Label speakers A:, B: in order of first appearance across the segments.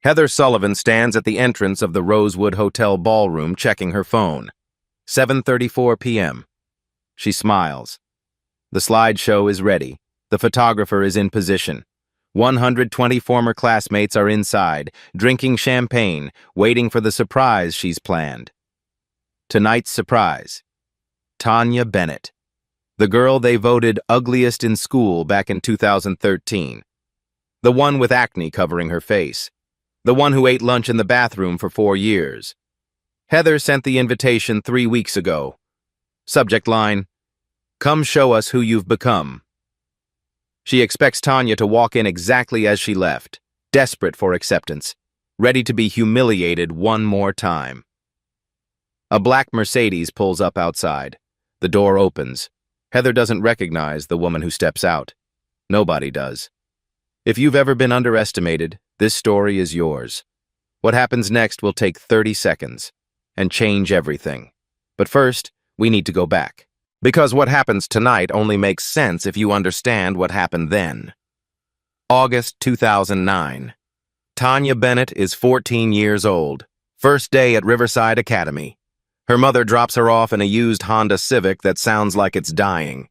A: Heather Sullivan stands at the entrance of the Rosewood Hotel ballroom checking her phone. 7:34 p.m. She smiles. The slideshow is ready. The photographer is in position. 120 former classmates are inside, drinking champagne, waiting for the surprise she's planned. Tonight's surprise. Tanya Bennett, the girl they voted ugliest in school back in 2013. The one with acne covering her face. The one who ate lunch in the bathroom for 4 years. Heather sent the invitation 3 weeks ago. Subject line, "Come show us who you've become." She expects Tanya to walk in exactly as she left, desperate for acceptance, ready to be humiliated one more time. A black Mercedes pulls up outside. The door opens. Heather doesn't recognize the woman who steps out. Nobody does. If you've ever been underestimated, this story is yours. What happens next will take 30 seconds and change everything. But first, we need to go back. Because what happens tonight only makes sense if you understand what happened then. August 2009. Tanya Bennett is 14 years old. First day at Riverside Academy. Her mother drops her off in a used Honda Civic that sounds like it's dying.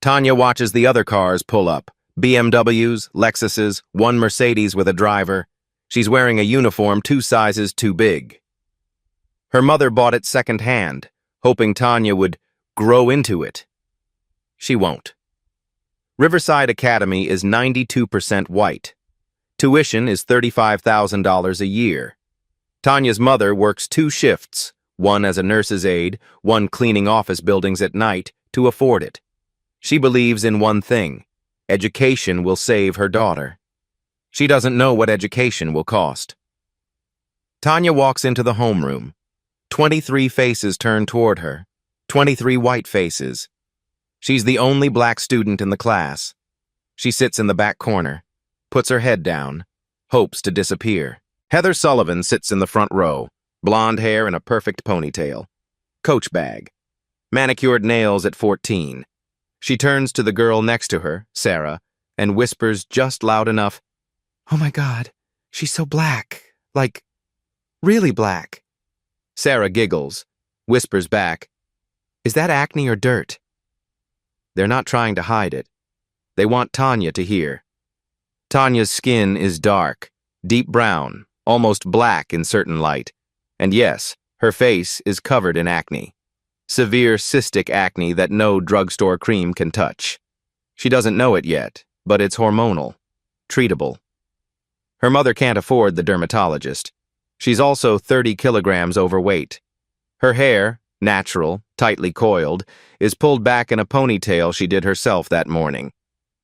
A: Tanya watches the other cars pull up. BMWs, Lexuses, one Mercedes with a driver. She's wearing a uniform 2 sizes too big. Her mother bought it secondhand, hoping Tanya would grow into it. She won't. Riverside Academy is 92% white. Tuition is $35,000 a year. Tanya's mother works 2 shifts, one as a nurse's aide, one cleaning office buildings at night, to afford it. She believes in one thing: education will save her daughter. She doesn't know what education will cost. Tanya walks into the homeroom. 23 faces turn toward her. 23 white faces. She's the only black student in the class. She sits in the back corner, puts her head down, hopes to disappear. Heather Sullivan sits in the front row, blonde hair in a perfect ponytail. Coach bag. Manicured nails at 14. She turns to the girl next to her, Sarah, and whispers just loud enough, "Oh my God, she's so black. Like, really black." Sarah giggles, whispers back, "Is that acne or dirt?" They're not trying to hide it. They want Tanya to hear. Tanya's skin is dark, deep brown, almost black in certain light. And yes, her face is covered in acne. Severe cystic acne that no drugstore cream can touch. She doesn't know it yet, but it's hormonal, treatable. Her mother can't afford the dermatologist. She's also 30 kilograms overweight. Her hair, natural, tightly coiled, is pulled back in a ponytail she did herself that morning.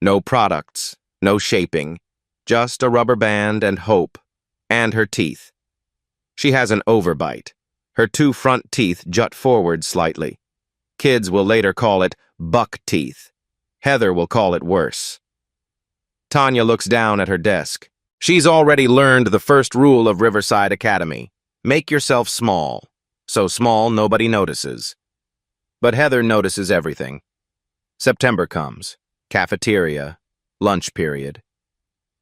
A: No products, no shaping, just a rubber band and hope, and her teeth. She has an overbite. Her 2 front teeth jut forward slightly. Kids will later call it buck teeth. Heather will call it worse. Tanya looks down at her desk. She's already learned the first rule of Riverside Academy. Make yourself small. So small nobody notices. But Heather notices everything. September comes. Cafeteria. Lunch period.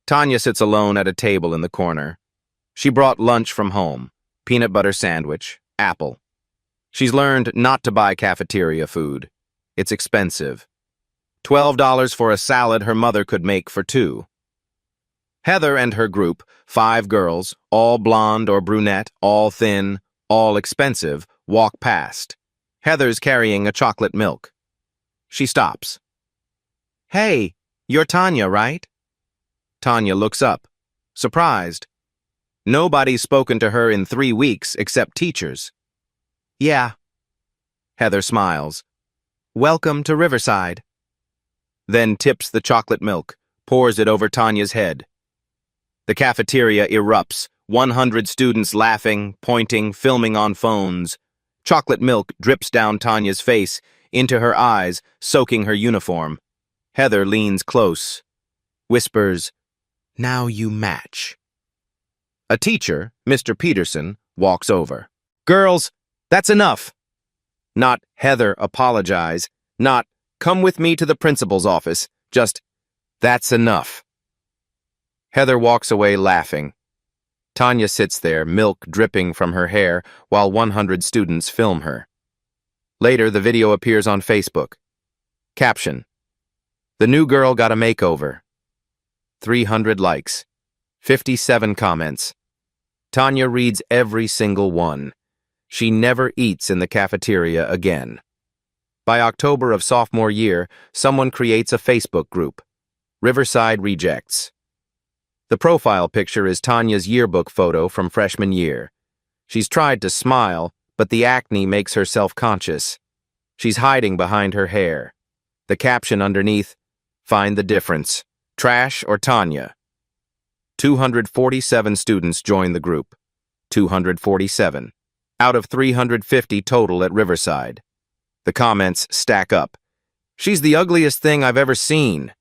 A: Tanya sits alone at a table in the corner. She brought lunch from home. Peanut butter sandwich. Apple. She's learned not to buy cafeteria food. It's expensive. $12 for a salad her mother could make for 2. Heather and her group, 5 girls, all blonde or brunette, all thin, all expensive, walk past. Heather's carrying a chocolate milk. She stops. "Hey, you're Tanya, right?" Tanya looks up, surprised. Nobody's spoken to her in 3 weeks except teachers. "Yeah." Heather smiles. "Welcome to Riverside." Then tips the chocolate milk, pours it over Tanya's head. The cafeteria erupts, 100 students laughing, pointing, filming on phones. Chocolate milk drips down Tanya's face, into her eyes, soaking her uniform. Heather leans close, whispers, "Now you match." A teacher, Mr. Peterson, walks over. "Girls, that's enough." Not "Heather, apologize." Not "Come with me to the principal's office." Just, "That's enough." Heather walks away laughing. Tanya sits there, milk dripping from her hair, while 100 students film her. Later, the video appears on Facebook. Caption: "The new girl got a makeover." 300 likes. 57 comments. Tanya reads every single one. She never eats in the cafeteria again. By October of sophomore year, someone creates a Facebook group, Riverside Rejects. The profile picture is Tanya's yearbook photo from freshman year. She's tried to smile, but the acne makes her self-conscious. She's hiding behind her hair. The caption underneath: "Find the difference. Trash or Tanya?" 247 students join the group. 247. Out of 350 total at Riverside. The comments stack up. "She's the ugliest thing I've ever seen.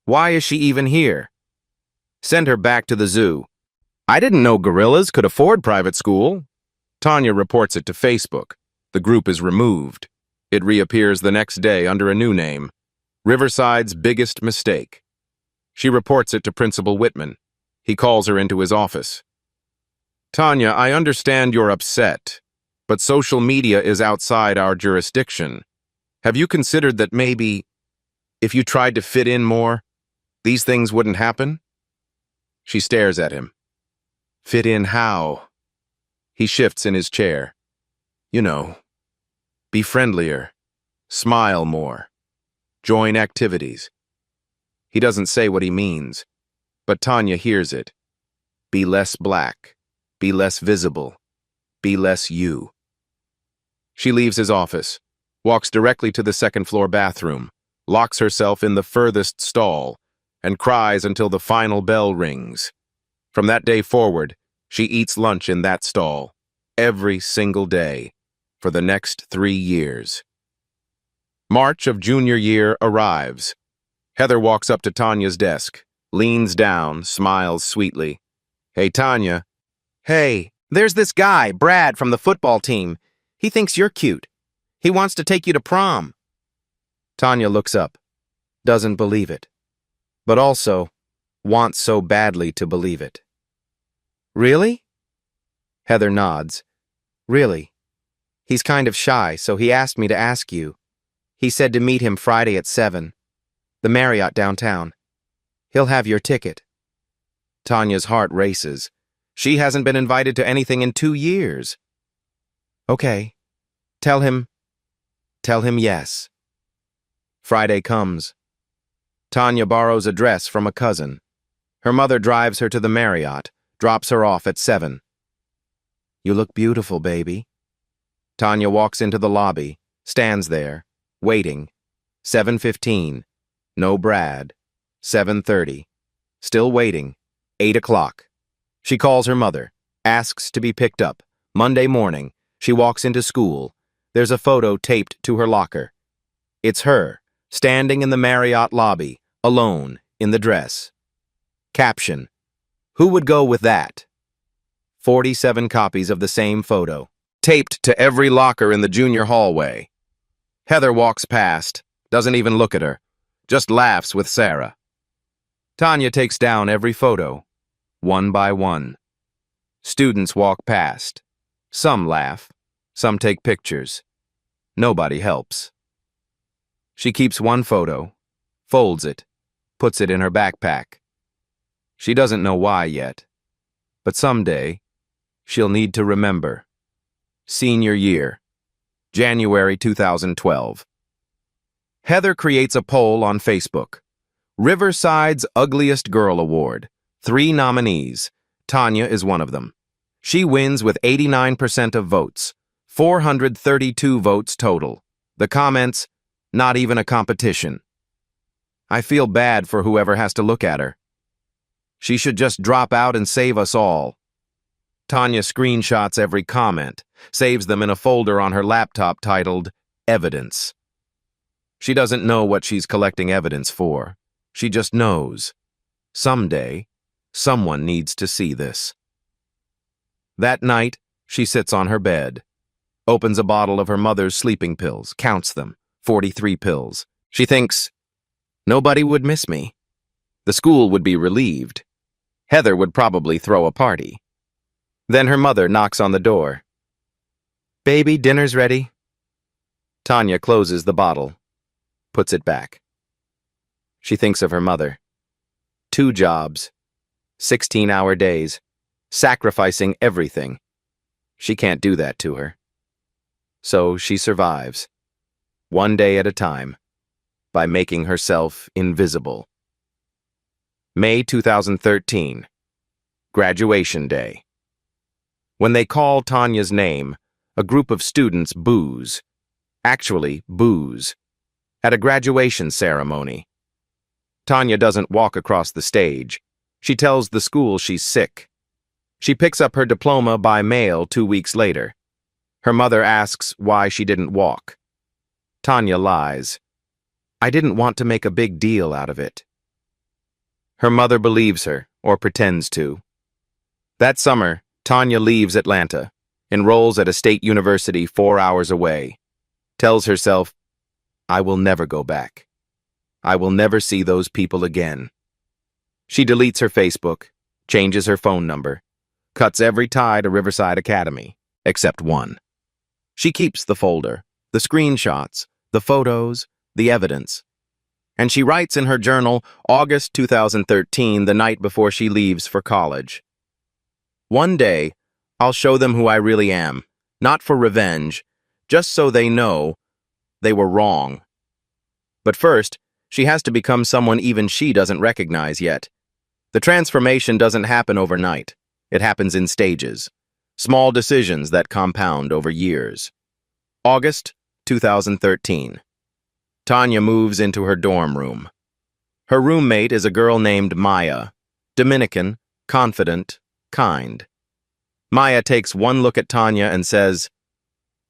A: Why is she even here? Send her back to the zoo. I didn't know gorillas could afford private school." Tanya reports it to Facebook. The group is removed. It reappears the next day under a new name, Riverside's Biggest Mistake. She reports it to Principal Whitman. He calls her into his office. "Tanya, I understand you're upset, but social media is outside our jurisdiction. Have you considered that maybe, if you tried to fit in more, these things wouldn't happen?" She stares at him. "Fit in how?" He shifts in his chair. "You know, be friendlier, smile more, join activities." He doesn't say what he means, but Tanya hears it. Be less black, be less visible, be less you. She leaves his office, walks directly to the second-floor bathroom, locks herself in the furthest stall, and cries until the final bell rings. From that day forward, she eats lunch in that stall, every single day, for the next 3 years. March of junior year arrives. Heather walks up to Tanya's desk, leans down, smiles sweetly. "Hey, Tanya."
B: "Hey, there's this guy, Brad, from the football team. He thinks you're cute. He wants to take you to prom."
A: Tanya looks up, doesn't believe it, but also wants so badly to believe it.
B: "Really?"
A: Heather nods.
B: "Really. He's kind of shy, so he asked me to ask you. He said to meet him Friday at 7, the Marriott downtown. He'll have your ticket."
A: Tanya's heart races. She hasn't been invited to anything in 2 years.
B: "Okay. Tell him yes."
A: Friday comes. Tanya borrows a dress from a cousin. Her mother drives her to the Marriott, drops her off at 7.
B: "You look beautiful, baby."
A: Tanya walks into the lobby, stands there, waiting. 7:15. No Brad. 7:30. Still waiting. 8 o'clock. She calls her mother, asks to be picked up. Monday morning, she walks into school. There's a photo taped to her locker. It's her, standing in the Marriott lobby, alone, in the dress. Caption: "Who would go with that?" 47 copies of the same photo, taped to every locker in the junior hallway. Heather walks past, doesn't even look at her, just laughs with Sarah. Tanya takes down every photo, one by one. Students walk past. Some laugh, some take pictures. Nobody helps. She keeps one photo, folds it, puts it in her backpack. She doesn't know why yet, but someday she'll need to remember. Senior year, January 2012. Heather creates a poll on Facebook. Riverside's Ugliest Girl Award. 3 nominees. Tanya is one of them. She wins with 89% of votes. 432 votes total. The comments: "Not even a competition." I feel bad for whoever has to look at her. She should just drop out and save us all. Tanya screenshots every comment, saves them in a folder on her laptop titled Evidence. She doesn't know what she's collecting evidence for. She just knows. Someday, someone needs to see this. That night, she sits on her bed, opens a bottle of her mother's sleeping pills, counts them, 43 pills. She thinks, nobody would miss me. The school would be relieved. Heather would probably throw a party. Then her mother knocks on the door.
B: Baby, dinner's ready.
A: Tanya closes the bottle, puts it back. She thinks of her mother. 2 jobs, 16-hour days, sacrificing everything. She can't do that to her. So she survives, one day at a time, by making herself invisible. May 2013, graduation day. When they call Tanya's name, a group of students boos. Actually, boos. At a graduation ceremony. Tanya doesn't walk across the stage. She tells the school she's sick. She picks up her diploma by mail 2 weeks later. Her mother asks why she didn't walk. Tanya lies. I didn't want to make a big deal out of it. Her mother believes her, or pretends to. That summer, Tanya leaves Atlanta, enrolls at a state university 4 hours away, tells herself, I will never go back. I will never see those people again. She deletes her Facebook, changes her phone number, cuts every tie to Riverside Academy, except one. She keeps the folder, the screenshots, the photos, the evidence. And she writes in her journal, August 2013, the night before she leaves for college. One day, I'll show them who I really am, not for revenge, just so they know they were wrong. But first, she has to become someone even she doesn't recognize yet. The transformation doesn't happen overnight. It happens in stages, small decisions that compound over years. August 2013. Tanya moves into her dorm room. Her roommate is a girl named Maya, Dominican, confident, kind. Maya takes one look at Tanya and says,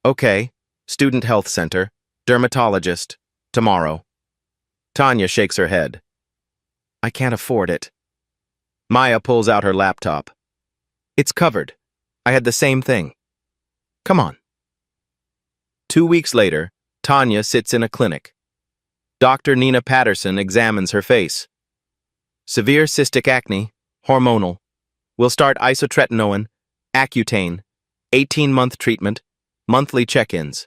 A: Okay, student health center, dermatologist, tomorrow. Tanya shakes her head. I can't afford it. Maya pulls out her laptop. It's covered. I had the same thing. Come on. 2 weeks later, Tanya sits in a clinic. Dr. Nina Patterson examines her face. Severe cystic acne, hormonal. We'll start isotretinoin, Accutane, 18-month treatment, monthly check-ins.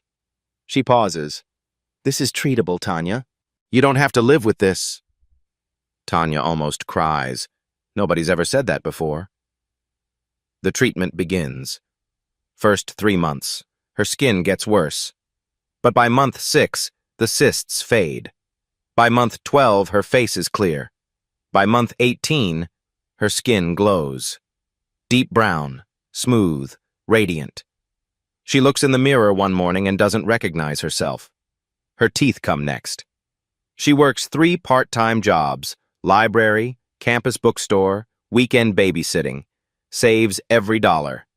A: She pauses. This is treatable, Tanya. You don't have to live with this. Tanya almost cries. Nobody's ever said that before. The treatment begins. First 3 months, her skin gets worse. But by month 6, the cysts fade. By month 12, her face is clear. By month 18, her skin glows. Deep brown, smooth, radiant. She looks in the mirror one morning and doesn't recognize herself. Her teeth come next. She works 3 part-time jobs, library, campus bookstore, weekend babysitting, saves every dollar.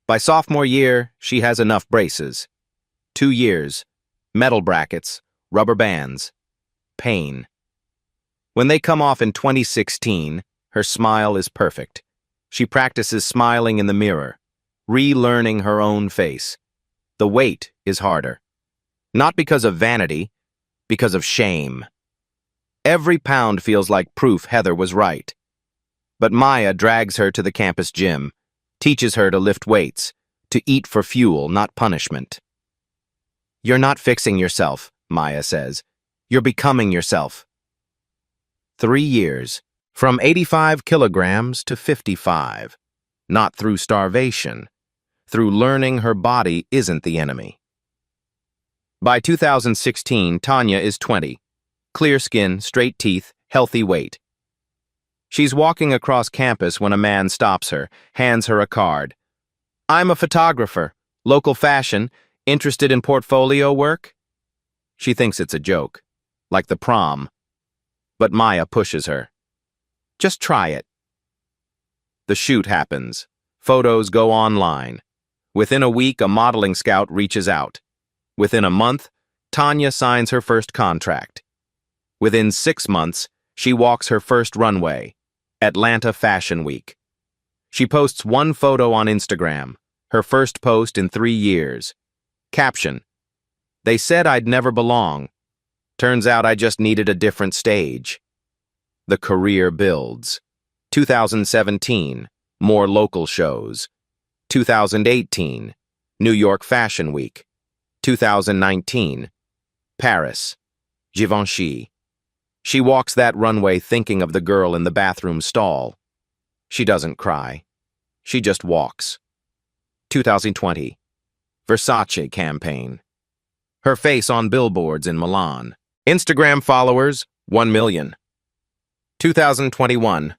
A: By sophomore year, she has enough braces. 2 years, metal brackets, rubber bands, pain. When they come off in 2016, her smile is perfect. She practices smiling in the mirror, relearning her own face. The wait is harder. Not because of vanity, because of shame. Every pound feels like proof Heather was right. But Maya drags her to the campus gym, teaches her to lift weights, to eat for fuel, not punishment. You're not fixing yourself, Maya says. You're becoming yourself. 3 years, from 85 kilograms to 55. Not through starvation, through learning her body isn't the enemy. By 2016, Tanya is 20. Clear skin, straight teeth, healthy weight. She's walking across campus when a man stops her, hands her a card. I'm a photographer, local fashion, interested in portfolio work? She thinks it's a joke, like the prom. But Maya pushes her. Just try it. The shoot happens. Photos go online. Within a week, a modeling scout reaches out. Within a month, Tanya signs her first contract. Within 6 months, she walks her first runway, Atlanta Fashion Week. She posts 1 photo on Instagram, her first post in 3 years. Caption: They said I'd never belong. Turns out I just needed a different stage. The career builds. 2017, more local shows. 2018, New York Fashion Week. 2019, Paris, Givenchy. She walks that runway thinking of the girl in the bathroom stall. She doesn't cry. She just walks. 2020, Versace campaign. Her face on billboards in Milan. Instagram followers, 1 million. 2021,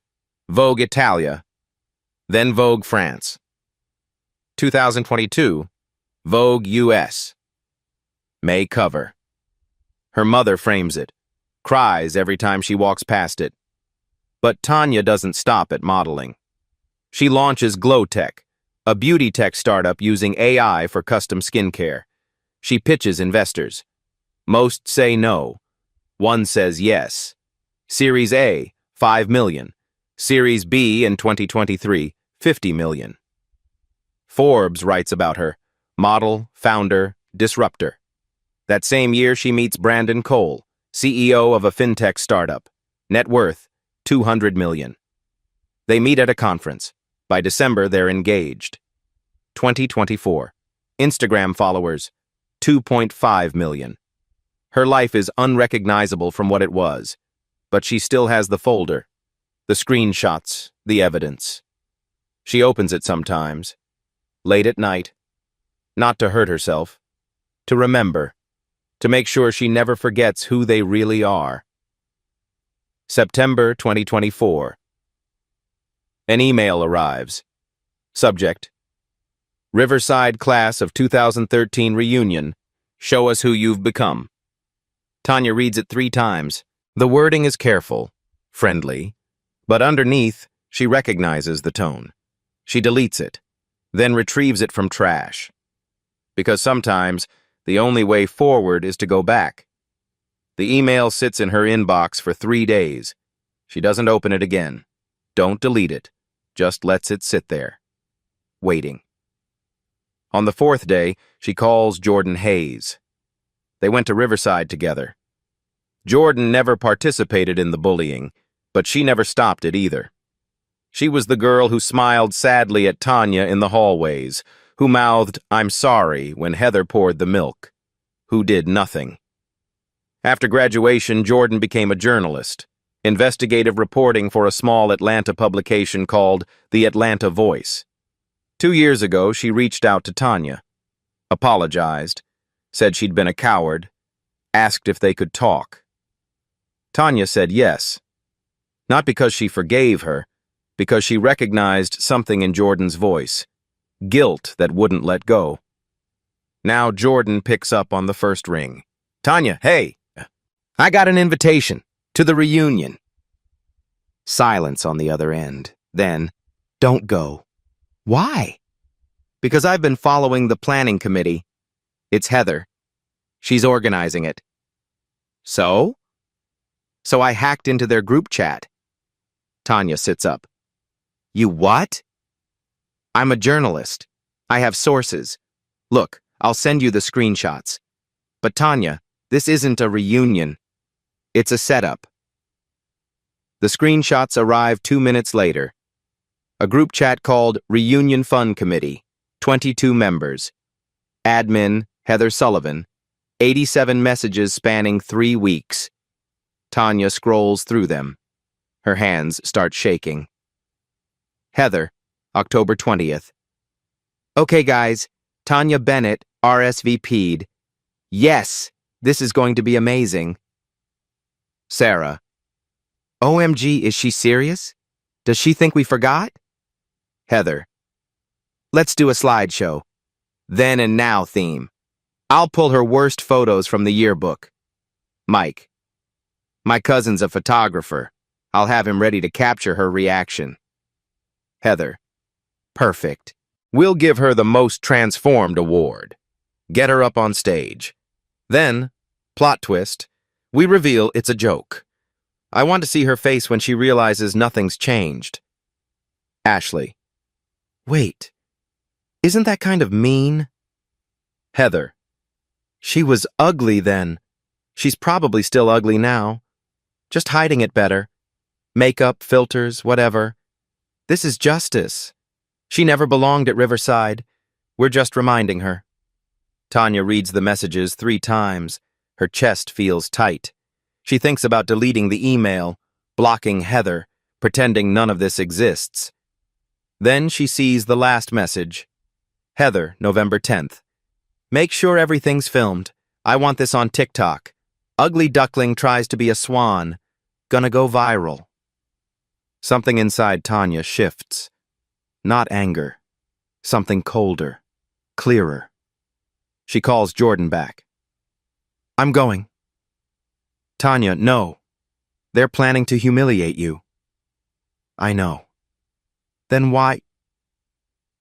A: Vogue Italia, then Vogue France. 2022, Vogue US. May cover. Her mother frames it, cries every time she walks past it. But Tanya doesn't stop at modeling. She launches Glowtech, a beauty tech startup using AI for custom skincare. She pitches investors. Most say no. One says yes. Series A, 5 million. Series B in 2023, 50 million. Forbes writes about her. Model, founder, disruptor. That same year she meets Brandon Cole, CEO of a fintech startup. Net worth, 200 million. They meet at a conference. By December, they're engaged. 2024. Instagram followers, 2.5 million. Her life is unrecognizable from what it was, but she still has the folder, the screenshots, the evidence. She opens it sometimes, late at night, not to hurt herself, to remember, to make sure she never forgets who they really are. September 2024. An email arrives. Subject: Riverside Class of 2013 Reunion. Show us who you've become. Tanya reads it 3 times. The wording is careful, friendly, but underneath, she recognizes the tone. She deletes it, then retrieves it from trash. Because sometimes, the only way forward is to go back. The email sits in her inbox for 3 days. She doesn't open it again. Don't delete it. Just lets it sit there. Waiting. On the 4th day, she calls Jordan Hayes. They went to Riverside together. Jordan never participated in the bullying, but she never stopped it either. She was the girl who smiled sadly at Tanya in the hallways, who mouthed, "I'm sorry," when Heather poured the milk, who did nothing. After graduation, Jordan became a journalist, investigative reporting for a small Atlanta publication called The Atlanta Voice. 2 years ago, she reached out to Tanya, apologized, said she'd been a coward, asked if they could talk. Tanya said yes, not because she forgave her, because she recognized something in Jordan's voice, guilt that wouldn't let go. Now Jordan picks up on the first ring. "Tanya, hey, I got an invitation to the reunion." Silence on the other end. Then, "Don't go." "Why?" "Because I've been following the planning committee. It's Heather. She's organizing it." "So?" "So I hacked into their group chat." Tanya sits up. "You what?" "I'm a journalist. I have sources. Look, I'll send you the screenshots. But Tanya, this isn't a reunion. It's a setup." The screenshots arrive 2 minutes later. A group chat called Reunion Fund Committee, 22 members. Admin, Heather Sullivan, 87 messages spanning 3 weeks. Tanya scrolls through them. Her hands start shaking. Heather, October 20th. "Okay, guys, Tanya Bennett RSVP'd. Yes, this is going to be amazing." Sarah, "OMG, is she serious? Does she think we forgot?" Heather, "Let's do a slideshow. Then and now theme. I'll pull her worst photos from the yearbook." Mike, "My cousin's a photographer. I'll have him ready to capture her reaction." Heather, "Perfect. We'll give her the Most Transformed award. Get her up on stage. Then, plot twist, we reveal it's a joke. I want to see her face when she realizes nothing's changed." Ashley, "Wait, isn't that kind of mean?" Heather, "She was ugly then. She's probably still ugly now. Just hiding it better. Makeup, filters, whatever. This is justice.
B: She never belonged at Riverside. We're just reminding her. Tanya reads the messages 3 times. Her chest feels tight. She thinks about deleting the email, blocking Heather, pretending none of this exists. Then she sees the last message. Heather, November 10th. Make sure everything's filmed. I want this on TikTok. Ugly Duckling tries to be a swan. Gonna go viral. Something inside Tanya shifts. Not anger. Something colder. Clearer. She calls Jordan back. I'm going. Tanya, no. They're planning to humiliate you. I know. Then why?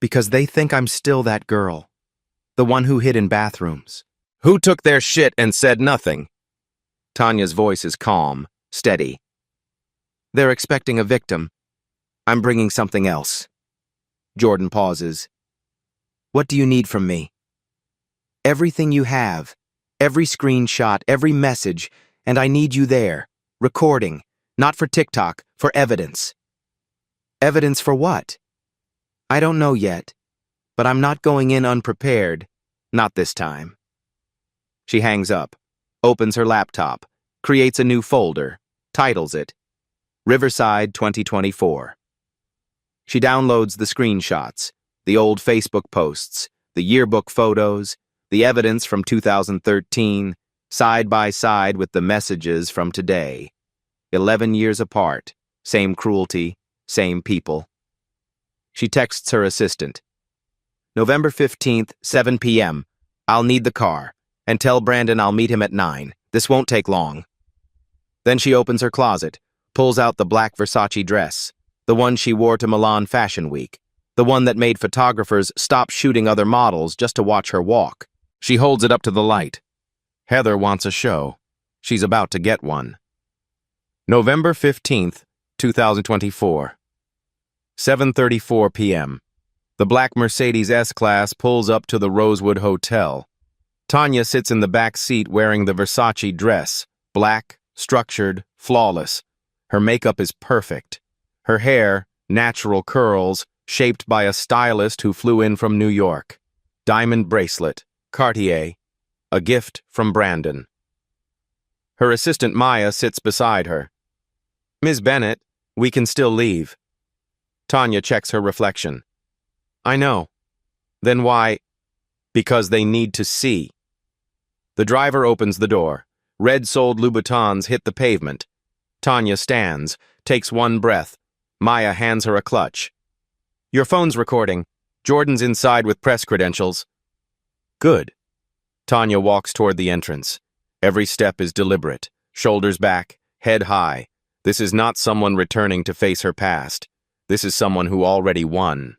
B: Because they think I'm still that girl. The one who hid in bathrooms.
A: Who took their shit and said nothing?
B: Tanya's voice is calm, steady. They're expecting a victim. I'm bringing something else. Jordan pauses. What do you need from me? Everything you have. Every screenshot, every message, and I need you there. Recording. Not for TikTok, for evidence. Evidence for what? I don't know yet, but I'm not going in unprepared. Not this time. She hangs up, opens her laptop, creates a new folder, titles it, Riverside 2024. She downloads the screenshots, the old Facebook posts, the yearbook photos, the evidence from 2013, side by side with the messages from today. 11 years apart, same cruelty, same people. She texts her assistant. November 15th, 7 p.m. I'll need the car, and tell Brandon I'll meet him at 9. This won't take long. Then she opens her closet, pulls out the black Versace dress, the one she wore to Milan Fashion Week, the one that made photographers stop shooting other models just to watch her walk. She holds it up to the light. Heather wants a show. She's about to get one. November 15th, 2024. 7:34 p.m. The black Mercedes S-Class pulls up to the Rosewood Hotel. Tanya sits in the back seat wearing the Versace dress, black, structured, flawless. Her makeup is perfect. Her hair, natural curls, shaped by a stylist who flew in from New York. Diamond bracelet, Cartier, a gift from Brandon. Her assistant Maya sits beside her. Ms. Bennett, we can still leave. Tanya checks her reflection. I know. Then why? Because they need to see. The driver opens the door. Red-soled Louboutins hit the pavement. Tanya stands, takes one breath. Maya hands her a clutch. Your phone's recording. Jordan's inside with press credentials. Good. Tanya walks toward the entrance. Every step is deliberate. Shoulders back, head high. This is not someone returning to face her past. This is someone who already won.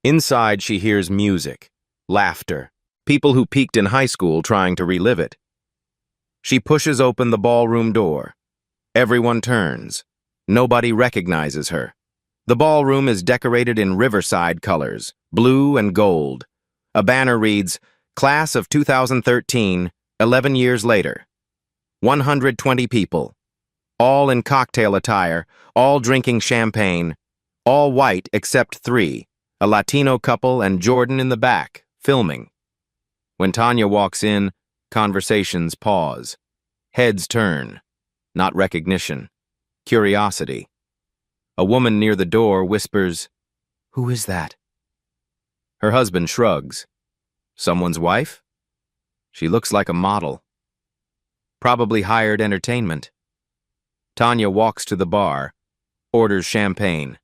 B: Inside, she hears music, laughter, people who peaked in high school trying to relive it. She pushes open the ballroom door. Everyone turns. Nobody recognizes her. The ballroom is decorated in Riverside colors, blue and gold. A banner reads, Class of 2013, 11 years later. 120 people. All in cocktail attire, all drinking champagne, all white except 3, a Latino couple and Jordan in the back, filming. When Tanya walks in, conversations pause. Heads turn. Not recognition. Curiosity. A woman near the door whispers, Who is that? Her husband shrugs. Someone's wife? She looks like a model. Probably hired entertainment. Tanya walks to the bar, orders champagne.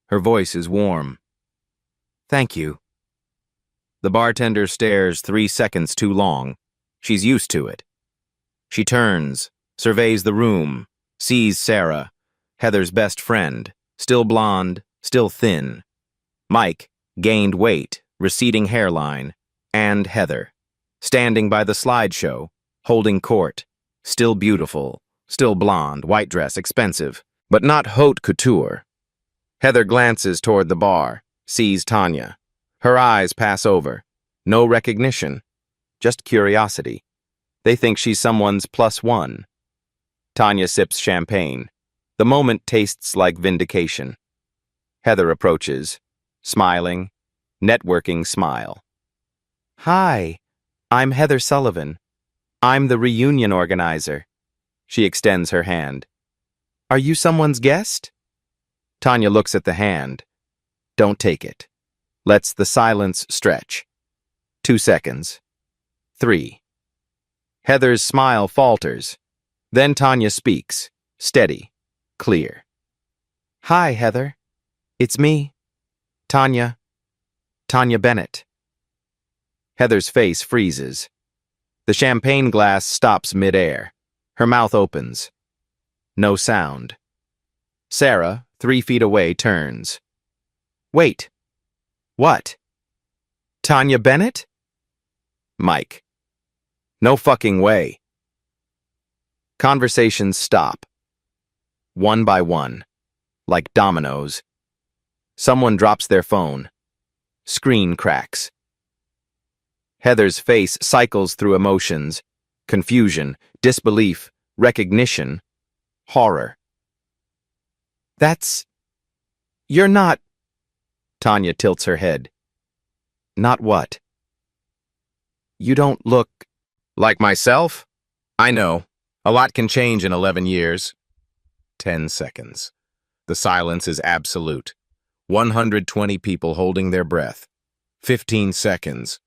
B: Her voice is warm. Thank you. The bartender stares 3 seconds too long. She's used to it. She turns, surveys the room, sees Sarah, Heather's best friend, still blonde, still thin. Mike, gained weight, receding hairline, and Heather, standing by the slideshow, holding court, still beautiful, still blonde, white dress, expensive, but not haute couture. Heather glances toward the bar, sees Tanya. Her eyes pass over. No recognition, just curiosity. They think she's someone's +1. Tanya sips champagne. The moment tastes like vindication. Heather approaches.
A: Smiling, networking smile. Hi, I'm Heather Sullivan. I'm the reunion organizer. She extends her hand. Are you someone's guest? Tanya looks at the hand. Don't take it. Lets the silence stretch. 2 seconds. 3. Heather's smile falters. Then Tanya speaks, steady, clear. Hi, Heather. It's me. Tanya Bennett. Heather's face freezes. The champagne glass stops midair. Her mouth opens. No sound. Sarah, 3 feet away, turns. Wait. What? Tanya Bennett? Mike. No fucking way. Conversations stop. One by one. Like dominoes. Someone drops their phone. Screen cracks. Heather's face cycles through emotions. Confusion, disbelief, recognition, horror. You're not... Tanya tilts her head. Not what? You don't look... Like myself? I know. A lot can change in 11 years. 10 seconds. The silence is absolute. 120 people holding their breath. 15 seconds.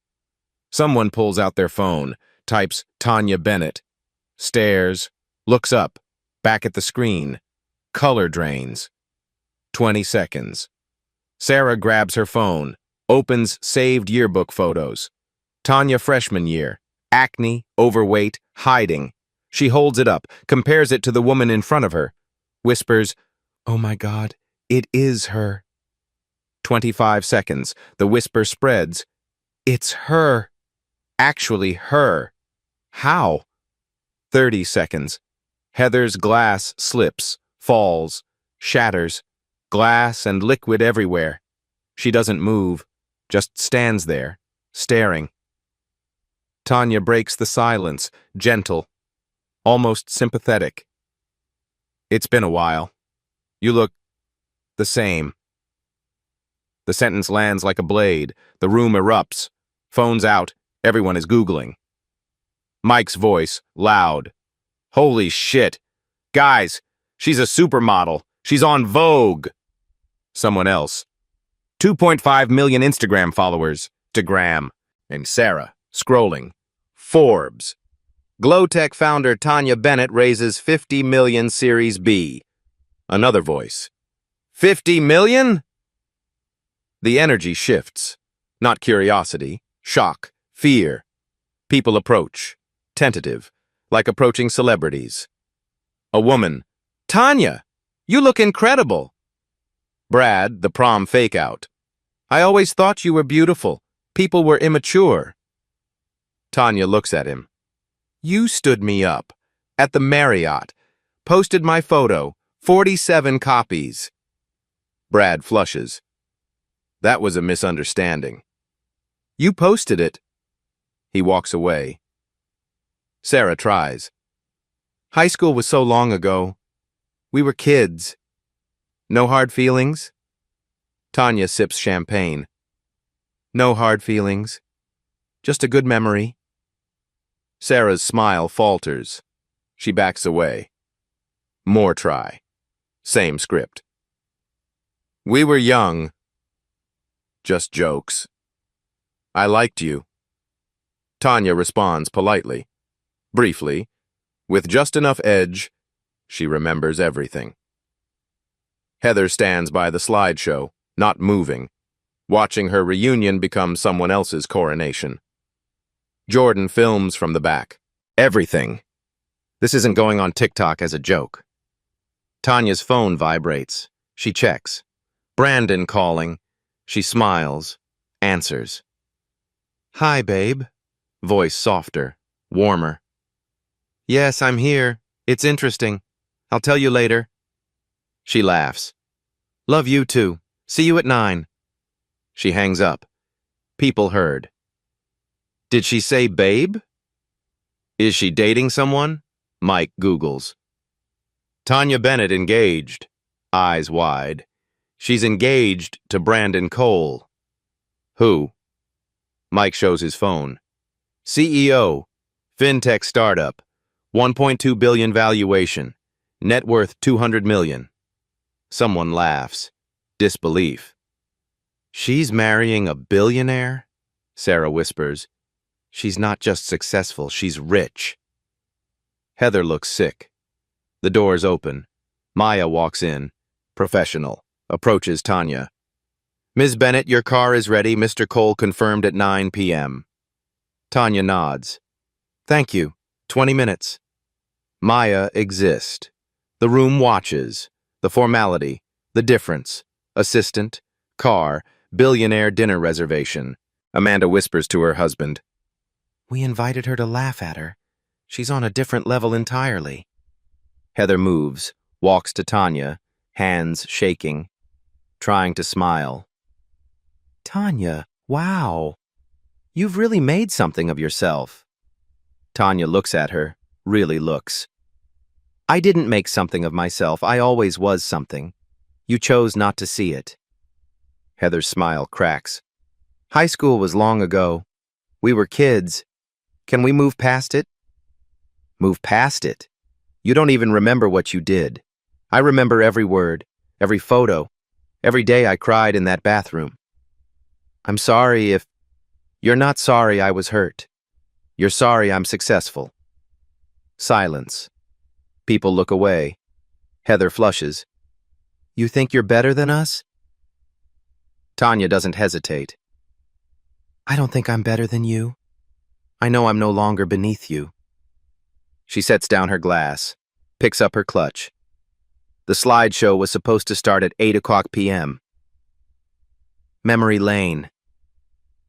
A: Someone pulls out their phone, types Tanya Bennett, stares, looks up, back at the screen. Color drains. 20 seconds. Sarah grabs her phone, opens saved yearbook photos. Tanya freshman year, acne, overweight, hiding. She holds it up, compares it to the woman in front of her, whispers, "Oh my God, it is her." 25 seconds. The whisper spreads. It's her. Actually her. How? 30 seconds. Heather's glass slips, falls, shatters. Glass and liquid everywhere. She doesn't move, just stands there, staring. Tanya breaks the silence, gentle, almost sympathetic. It's been a while. You look the same. The sentence lands like a blade. The room erupts. Phone's out. Everyone is Googling. Mike's voice, loud. Holy shit. Guys, she's a supermodel. She's on Vogue. Someone else. 2.5 million Instagram followers. Degram. And Sarah, scrolling. Forbes. Glowtech founder Tanya Bennett raises 50 million Series B. Another voice. 50 million? The energy shifts. Not curiosity, shock, fear. People approach. Tentative, like approaching celebrities. A woman. Tanya, you look incredible. Brad, the prom fake-out. I always thought you were beautiful. People were immature. Tanya looks at him. You stood me up. At the Marriott. Posted my photo. 47 copies. Brad flushes. That was a misunderstanding. You posted it. He walks away. Sarah tries. High school was so long ago. We were kids. No hard feelings? Tanya sips champagne. No hard feelings. Just a good memory. Sarah's smile falters. She backs away. More try. Same script. We were young. Just jokes. I liked you. Tanya responds politely. Briefly, with just enough edge, she remembers everything. Heather stands by the slideshow, not moving, watching her reunion become someone else's coronation. Jordan films from the back. Everything. This isn't going on TikTok as a joke. Tanya's phone vibrates. She checks. Brandon calling. She smiles. Answers. Hi, babe. Voice softer, warmer. Yes, I'm here. It's interesting. I'll tell you later. She laughs. Love you too. See you at 9. She hangs up. People heard. Did she say babe? Is she dating someone? Mike Googles. Tanya Bennett engaged, eyes wide. She's engaged to Brandon Cole. Who? Mike shows his phone. CEO, fintech startup, 1.2 billion valuation, net worth 200 million. Someone laughs. Disbelief. She's marrying a billionaire? Sarah whispers. She's not just successful, she's rich. Heather looks sick. The doors open. Maya walks in. Professional. Approaches Tanya. Ms. Bennett, your car is ready. Mr. Cole confirmed at 9 p.m. Tanya nods. Thank you. 20 minutes. Maya exists. The room watches. The formality. The difference. Assistant. Car. Billionaire dinner reservation. Amanda whispers to her husband. We invited her to laugh at her. She's on a different level entirely. Heather moves, walks to Tanya, hands shaking, trying to smile. Tanya, wow. You've really made something of yourself. Tanya looks at her, really looks. I didn't make something of myself. I always was something. You chose not to see it. Heather's smile cracks. High school was long ago. We were kids. Can we move past it? Move past it? You don't even remember what you did. I remember every word, every photo, every day I cried in that bathroom. I'm sorry if... You're not sorry I was hurt. You're sorry I'm successful. Silence. People look away. Heather flushes. You think you're better than us? Tanya doesn't hesitate. I don't think I'm better than you. I know I'm no longer beneath you. She sets down her glass, picks up her clutch. The slideshow was supposed to start at 8 o'clock p.m. Memory lane.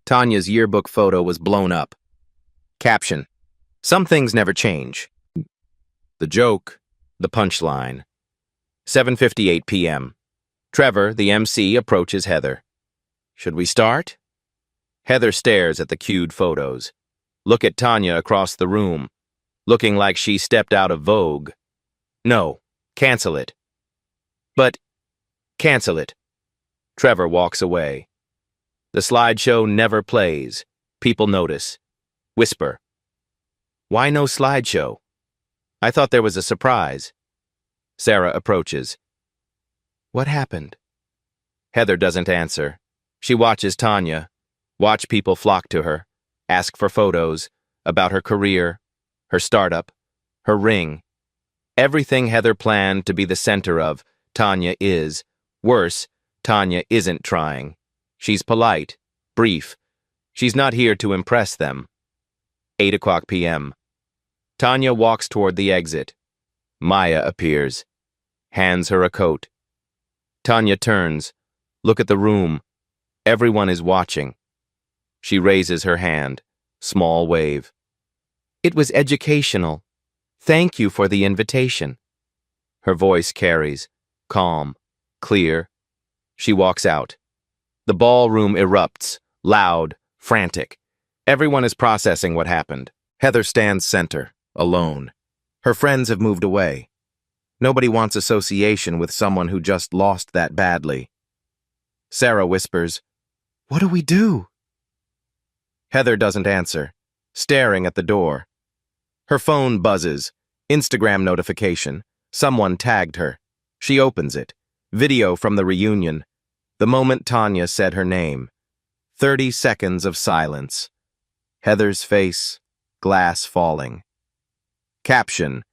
A: Tanya's yearbook photo was blown up. Caption. Some things never change. The joke, the punchline. 7:58 p.m. Trevor, the MC, approaches Heather. Should we start? Heather stares at the cued photos. Look at Tanya across the room, looking like she stepped out of Vogue. No, cancel it. But, cancel it. Trevor walks away. The slideshow never plays. People notice. Whisper. Why no slideshow? I thought there was a surprise. Sarah approaches. What happened? Heather doesn't answer. She watches Tanya. Watch people flock to her. Ask for photos. About her career. Her startup. Her ring. Everything Heather planned to be the center of, Tanya is. Worse, Tanya isn't trying. She's polite. Brief. She's not here to impress them. 8 o'clock p.m. Tanya walks toward the exit. Maya appears. Hands her a coat. Tanya turns. Look at the room. Everyone is watching. She raises her hand. Small wave. It was educational. Thank you for the invitation. Her voice carries. Calm. Clear. She walks out. The ballroom erupts. Loud. Frantic. Everyone is processing what happened. Heather stands center. Alone. Her friends have moved away. Nobody wants association with someone who just lost that badly. Sarah whispers, What do we do? Heather doesn't answer, staring at the door. Her phone buzzes. Instagram notification. Someone tagged her. She opens it. Video from the reunion. The moment Tanya said her name. 30 seconds of silence. Heather's face, glass falling. Caption.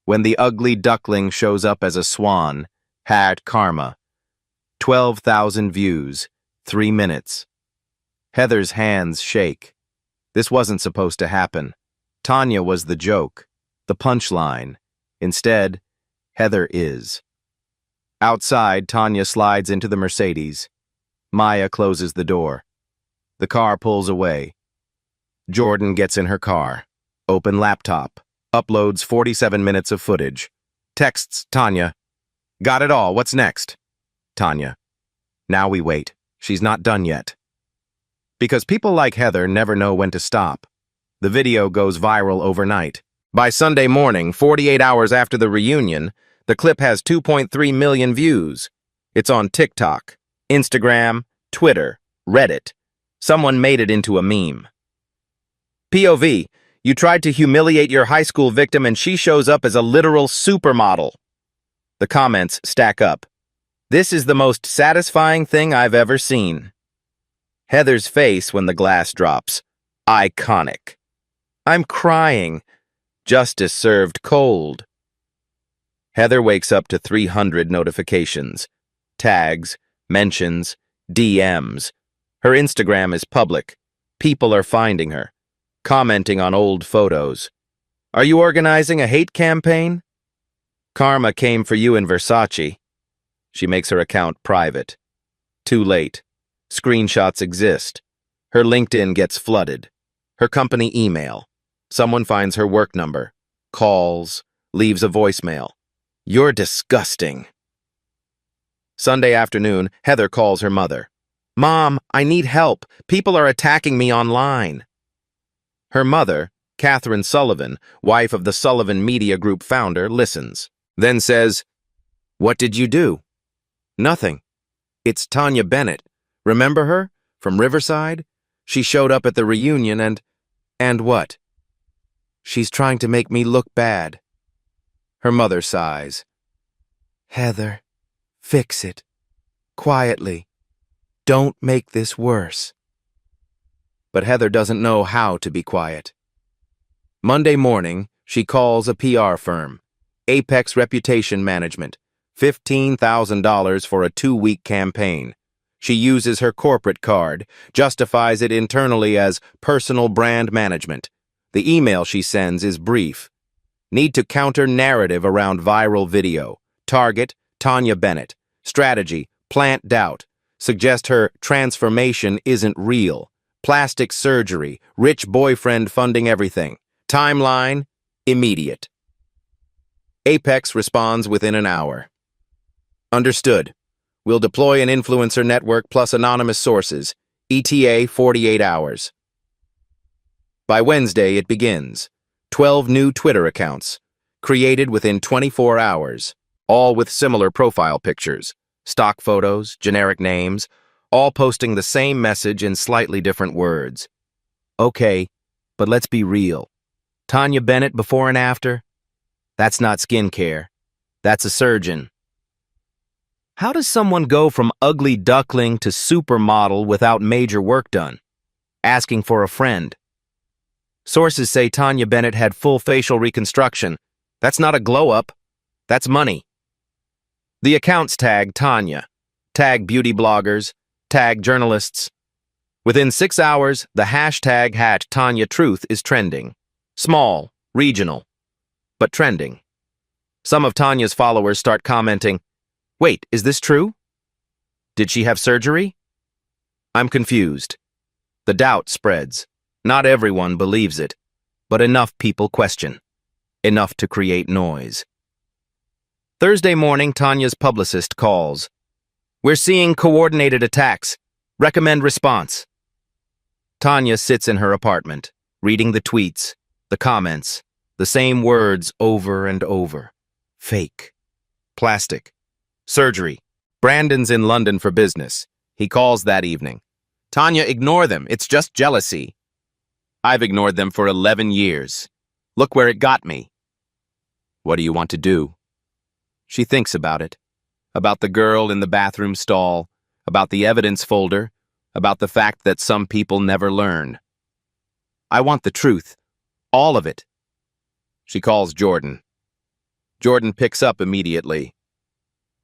A: When the ugly duckling shows up as a swan, had karma. 12,000 views, 3 minutes. Heather's hands shake. This wasn't supposed to happen. Tanya was the joke, the punchline. Instead, Heather is. Outside, Tanya slides into the Mercedes. Maya closes the door. The car pulls away. Jordan gets in her car. Open laptop. Uploads 47 minutes of footage. Texts Tanya. Got it all. What's next? Tanya. Now we wait. She's not done yet. Because people like Heather never know when to stop. The video goes viral overnight. By Sunday morning, 48 hours after the reunion, the clip has 2.3 million views. It's on TikTok, Instagram, Twitter, Reddit. Someone made it into a meme. POV, you tried to humiliate your high school victim and she shows up as a literal supermodel. The comments stack up. This is the most satisfying thing I've ever seen. Heather's face when the glass drops. Iconic. I'm crying. Justice served cold. Heather wakes up to 300 notifications. Tags, mentions, DMs. Her Instagram is public. People are finding her, commenting on old photos. Are you organizing a hate campaign? Karma came for you in Versace. She makes her account private. Too late. Screenshots exist. Her LinkedIn gets flooded. Her company email. Someone finds her work number. Calls. Leaves a voicemail. You're disgusting. Sunday afternoon, Heather calls her mother. Mom, I need help. People are attacking me online. Her mother, Catherine Sullivan, wife of the Sullivan Media Group founder, listens. Then says, What did you do? Nothing. It's Tanya Bennett. Remember her? From Riverside? She showed up at the reunion and what? She's trying to make me look bad. Her mother sighs. Heather, fix it. Quietly. Don't make this worse. But Heather doesn't know how to be quiet. Monday morning, she calls a PR firm, Apex Reputation Management, $15,000 for a 2-week campaign. She uses her corporate card, justifies it internally as personal brand management. The email she sends is brief. Need to counter narrative around viral video. Target, Tanya Bennett. Strategy, plant doubt. Suggest her transformation isn't real. Plastic surgery, rich boyfriend funding everything. Timeline, immediate. Apex responds within an hour. Understood. We'll deploy an influencer network plus anonymous sources. ETA 48 hours. By Wednesday, it begins. 12 new Twitter accounts, created within 24 hours, all with similar profile pictures, stock photos, generic names, all posting the same message in slightly different words. Okay, but let's be real. Tanya Bennett before and after? That's not skincare. That's a surgeon. How does someone go from ugly duckling to supermodel without major work done? Asking for a friend. Sources say Tanya Bennett had full facial reconstruction. That's not a glow-up. That's money. The accounts tag Tanya, tag beauty bloggers, tag journalists. Within 6 hours, the hashtag #TanyaTruth is trending. Small, regional, but trending. Some of Tanya's followers start commenting, Wait, is this true? Did she have surgery? I'm confused. The doubt spreads. Not everyone believes it, but enough people question. Enough to create noise. Thursday morning, Tanya's publicist calls. We're seeing coordinated attacks. Recommend response. Tanya sits in her apartment, reading the tweets, the comments, the same words over and over. Fake. Plastic. Surgery. Brandon's in London for business. He calls that evening. Tanya, ignore them. It's just jealousy. I've ignored them for 11 years. Look where it got me. What do you want to do? She thinks about it. About the girl in the bathroom stall. About the evidence folder. About the fact that some people never learn. I want the truth. All of it. She calls Jordan. Jordan picks up immediately.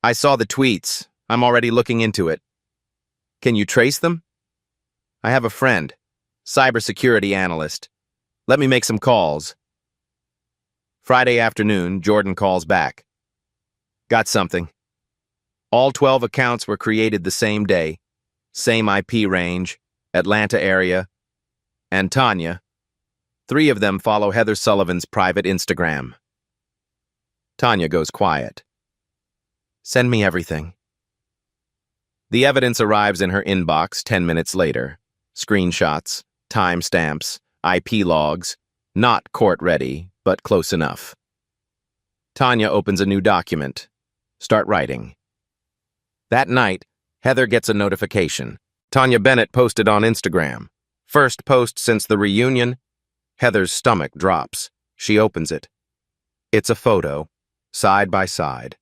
A: I saw the tweets. I'm already looking into it. Can you trace them? I have a friend, cybersecurity analyst. Let me make some calls. Friday afternoon, Jordan calls back. Got something. All 12 accounts were created the same day, same IP range, Atlanta area, and Tanya. 3 of them follow Heather Sullivan's private Instagram. Tanya goes quiet. Send me everything. The evidence arrives in her inbox 10 minutes later. Screenshots, timestamps, IP logs, not court-ready, but close enough. Tanya opens a new document. Start writing. That night, Heather gets a notification. Tanya Bennett posted on Instagram. First post since the reunion. Heather's stomach drops. She opens it. It's a photo, side by side.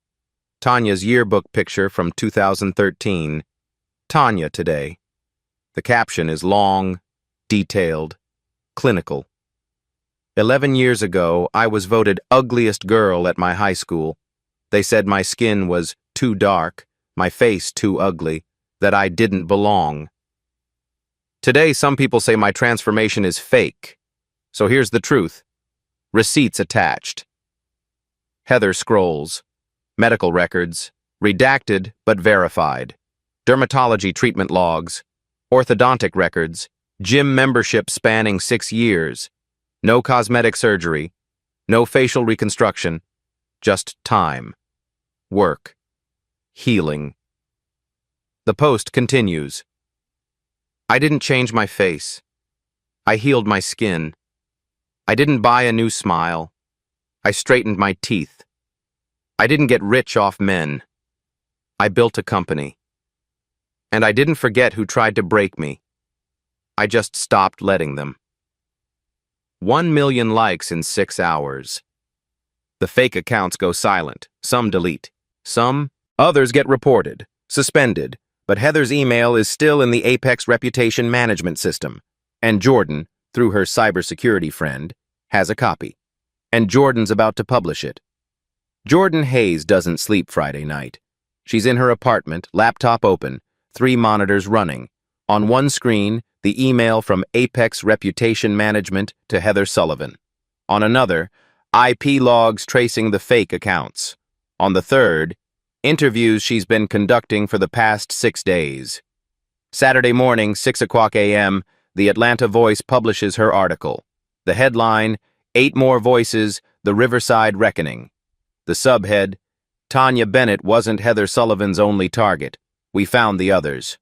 A: Tanya's yearbook picture from 2013. Tanya today. The caption is long, detailed, clinical. 11 years ago, I was voted ugliest girl at my high school. They said my skin was too dark, my face too ugly, that I didn't belong. Today, some people say my transformation is fake. So here's the truth. Receipts attached. Heather scrolls. Medical records. Redacted but verified. Dermatology treatment logs. Orthodontic records. Gym membership spanning 6 years. No cosmetic surgery. No facial reconstruction. Just time. Work. Healing. The post continues. I didn't change my face. I healed my skin. I didn't buy a new smile. I straightened my teeth. I didn't get rich off men. I built a company. And I didn't forget who tried to break me. I just stopped letting them. 1 million likes in 6 hours. The fake accounts go silent. Some delete. Others get reported, suspended, but Heather's email is still in the Apex reputation management system. And Jordan, through her cybersecurity friend, has a copy. And Jordan's about to publish it. Jordan Hayes doesn't sleep Friday night. She's in her apartment, laptop open, 3 monitors running. On one screen, the email from Apex Reputation Management to Heather Sullivan. On another, IP logs tracing the fake accounts. On the third, interviews she's been conducting for the past 6 days. Saturday morning, 6:00 a.m., the Atlanta Voice publishes her article. The headline, 8 More Voices, The Riverside Reckoning. The subhead, Tanya Bennett wasn't Heather Sullivan's only target. We found the others.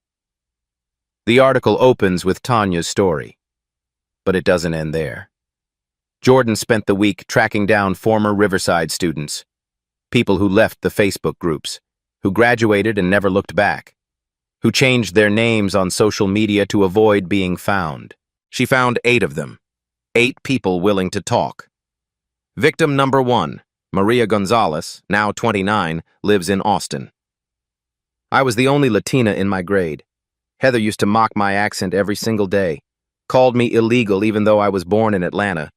A: The article opens with Tanya's story. But it doesn't end there. Jordan spent the week tracking down former Riverside students. People who left the Facebook groups, who graduated and never looked back, who changed their names on social media to avoid being found. She found 8 of them. 8 people willing to talk. Victim number 1, Maria Gonzalez, now 29, lives in Austin. I was the only Latina in my grade. Heather used to mock my accent every single day, called me illegal even though I was born in Atlanta.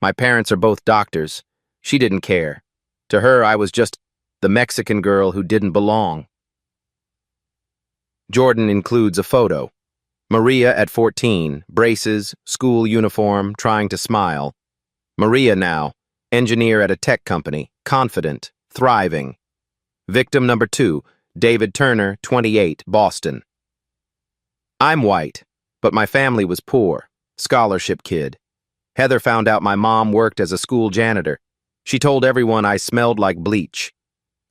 A: My parents are both doctors. She didn't care. To her, I was just the Mexican girl who didn't belong. Jordan includes a photo. Maria at 14, braces, school uniform, trying to smile. Maria now, engineer at a tech company, confident, thriving. Victim number 2, David Turner, 28, Boston. I'm white, but my family was poor, scholarship kid. Heather found out my mom worked as a school janitor. She told everyone I smelled like bleach.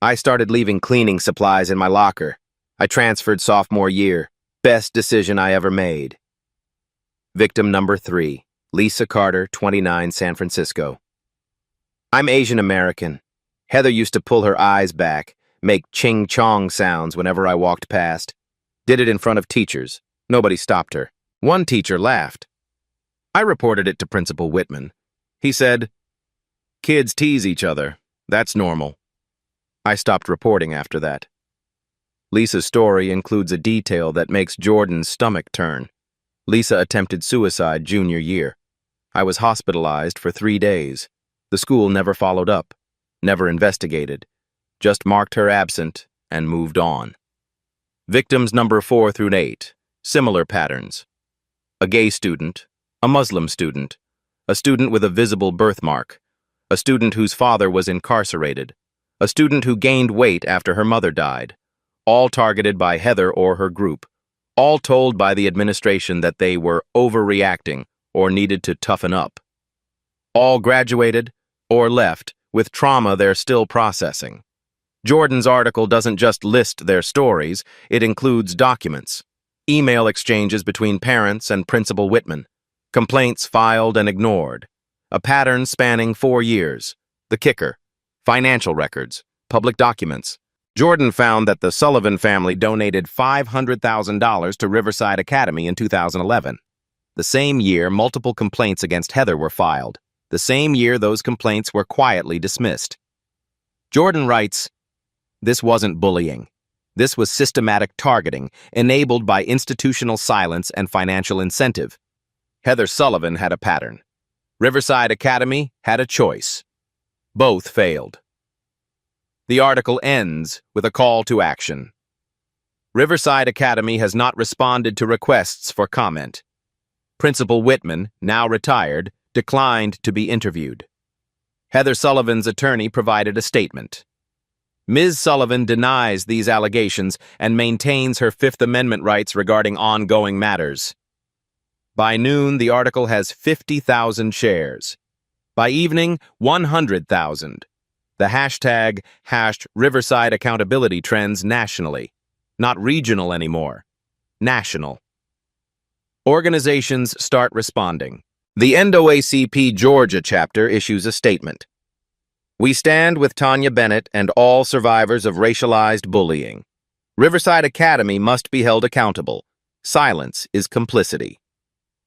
A: I started leaving cleaning supplies in my locker. I transferred sophomore year. Best decision I ever made. Victim number 3, Lisa Carter, 29, San Francisco. I'm Asian American. Heather used to pull her eyes back, make ching-chong sounds whenever I walked past. Did it in front of teachers. Nobody stopped her. One teacher laughed. I reported it to Principal Whitman. He said, "Kids tease each other. That's normal." I stopped reporting after that. Lisa's story includes a detail that makes Jordan's stomach turn. Lisa attempted suicide junior year. I was hospitalized for 3 days. The school never followed up, never investigated, just marked her absent and moved on. Victims number 4 through 8, similar patterns. A gay student, a Muslim student, a student with a visible birthmark, a student whose father was incarcerated, a student who gained weight after her mother died, all targeted by Heather or her group, all told by the administration that they were overreacting or needed to toughen up. All graduated or left with trauma they're still processing. Jordan's article doesn't just list their stories, it includes documents, email exchanges between parents and Principal Whitman, complaints filed and ignored, a pattern spanning 4 years, the kicker, financial records, public documents, Jordan found that the Sullivan family donated $500,000 to Riverside Academy in 2011. The same year, multiple complaints against Heather were filed. The same year, those complaints were quietly dismissed. Jordan writes, "This wasn't bullying. This was systematic targeting, enabled by institutional silence and financial incentive. Heather Sullivan had a pattern. Riverside Academy had a choice. Both failed." The article ends with a call to action. Riverside Academy has not responded to requests for comment. Principal Whitman, now retired, declined to be interviewed. Heather Sullivan's attorney provided a statement. Ms. Sullivan denies these allegations and maintains her Fifth Amendment rights regarding ongoing matters. By noon, the article has 50,000 shares. By evening, 100,000. The hashtag hashed Riverside accountability trends nationally. Not regional anymore. National. Organizations start responding. The NAACP Georgia chapter issues a statement. "We stand with Tanya Bennett and all survivors of racialized bullying. Riverside Academy must be held accountable. Silence is complicity."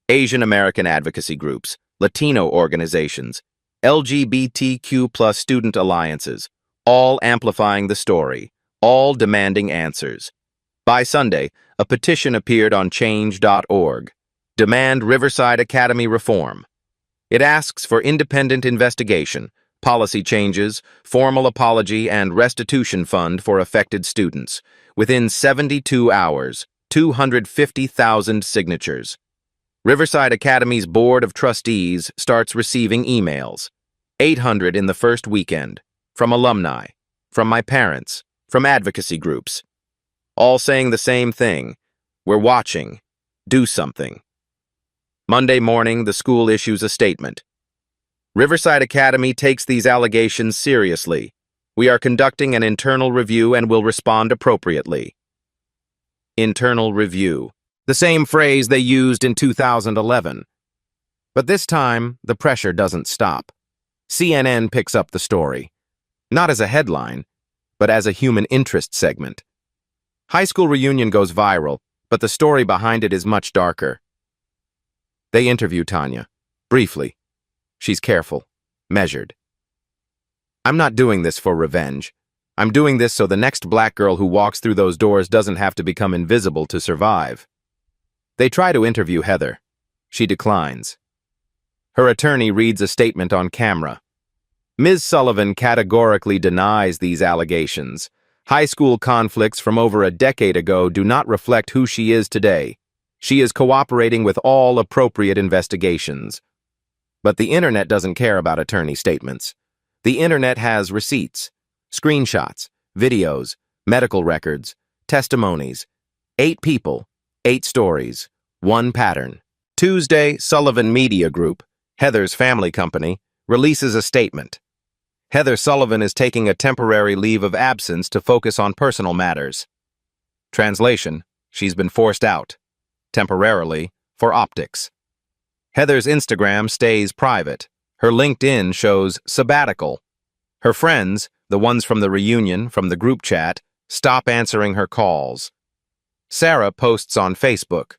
A: Asian American advocacy groups, Latino organizations, LGBTQ+ student alliances, all amplifying the story, all demanding answers. By Sunday, a petition appeared on change.org. Demand Riverside Academy reform. It asks for independent investigation, policy changes, formal apology, and restitution fund for affected students. Within 72 hours, 250,000 signatures. Riverside Academy's Board of Trustees starts receiving emails. 800 in the first weekend. From alumni, from my parents, from advocacy groups. All saying the same thing. We're watching. Do something. Monday morning, the school issues a statement. Riverside Academy takes these allegations seriously. We are conducting an internal review and will respond appropriately. Internal review. The same phrase they used in 2011. But this time, the pressure doesn't stop. CNN picks up the story. Not as a headline, but as a human interest segment. High school reunion goes viral, but the story behind it is much darker. They interview Tanya. Briefly. She's careful, measured. "I'm not doing this for revenge. I'm doing this so the next black girl who walks through those doors doesn't have to become invisible to survive." They try to interview Heather. She declines. Her attorney reads a statement on camera. Ms. Sullivan categorically denies these allegations. High school conflicts from over a decade ago do not reflect who she is today. She is cooperating with all appropriate investigations. But the internet doesn't care about attorney statements. The internet has receipts, screenshots, videos, medical records, testimonies. 8 people, 8 stories, 1 pattern. Tuesday, Sullivan Media Group, Heather's family company, releases a statement. Heather Sullivan is taking a temporary leave of absence to focus on personal matters. Translation: she's been forced out, temporarily, for optics. Heather's Instagram stays private. Her LinkedIn shows sabbatical. Her friends, the ones from the reunion, from the group chat, stop answering her calls. Sarah posts on Facebook.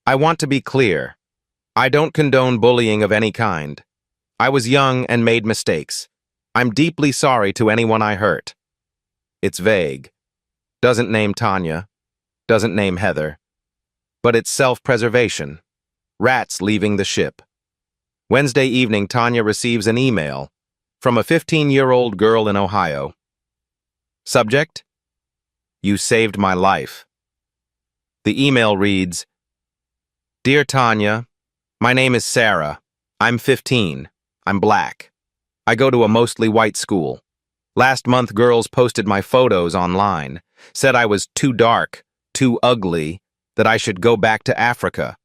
A: "I want to be clear. I don't condone bullying of any kind. I was young and made mistakes. I'm deeply sorry to anyone I hurt." It's vague. Doesn't name Tanya. Doesn't name Heather. But it's self-preservation. Rats leaving the ship. Wednesday evening, Tanya receives an email from a 15-year-old girl in Ohio. Subject: "You saved my life." The email reads, "Dear Tanya, my name is Sarah. I'm 15. I'm black. I go to a mostly white school. Last month, girls posted my photos online, said I was too dark, too ugly, that I should go back to Africa.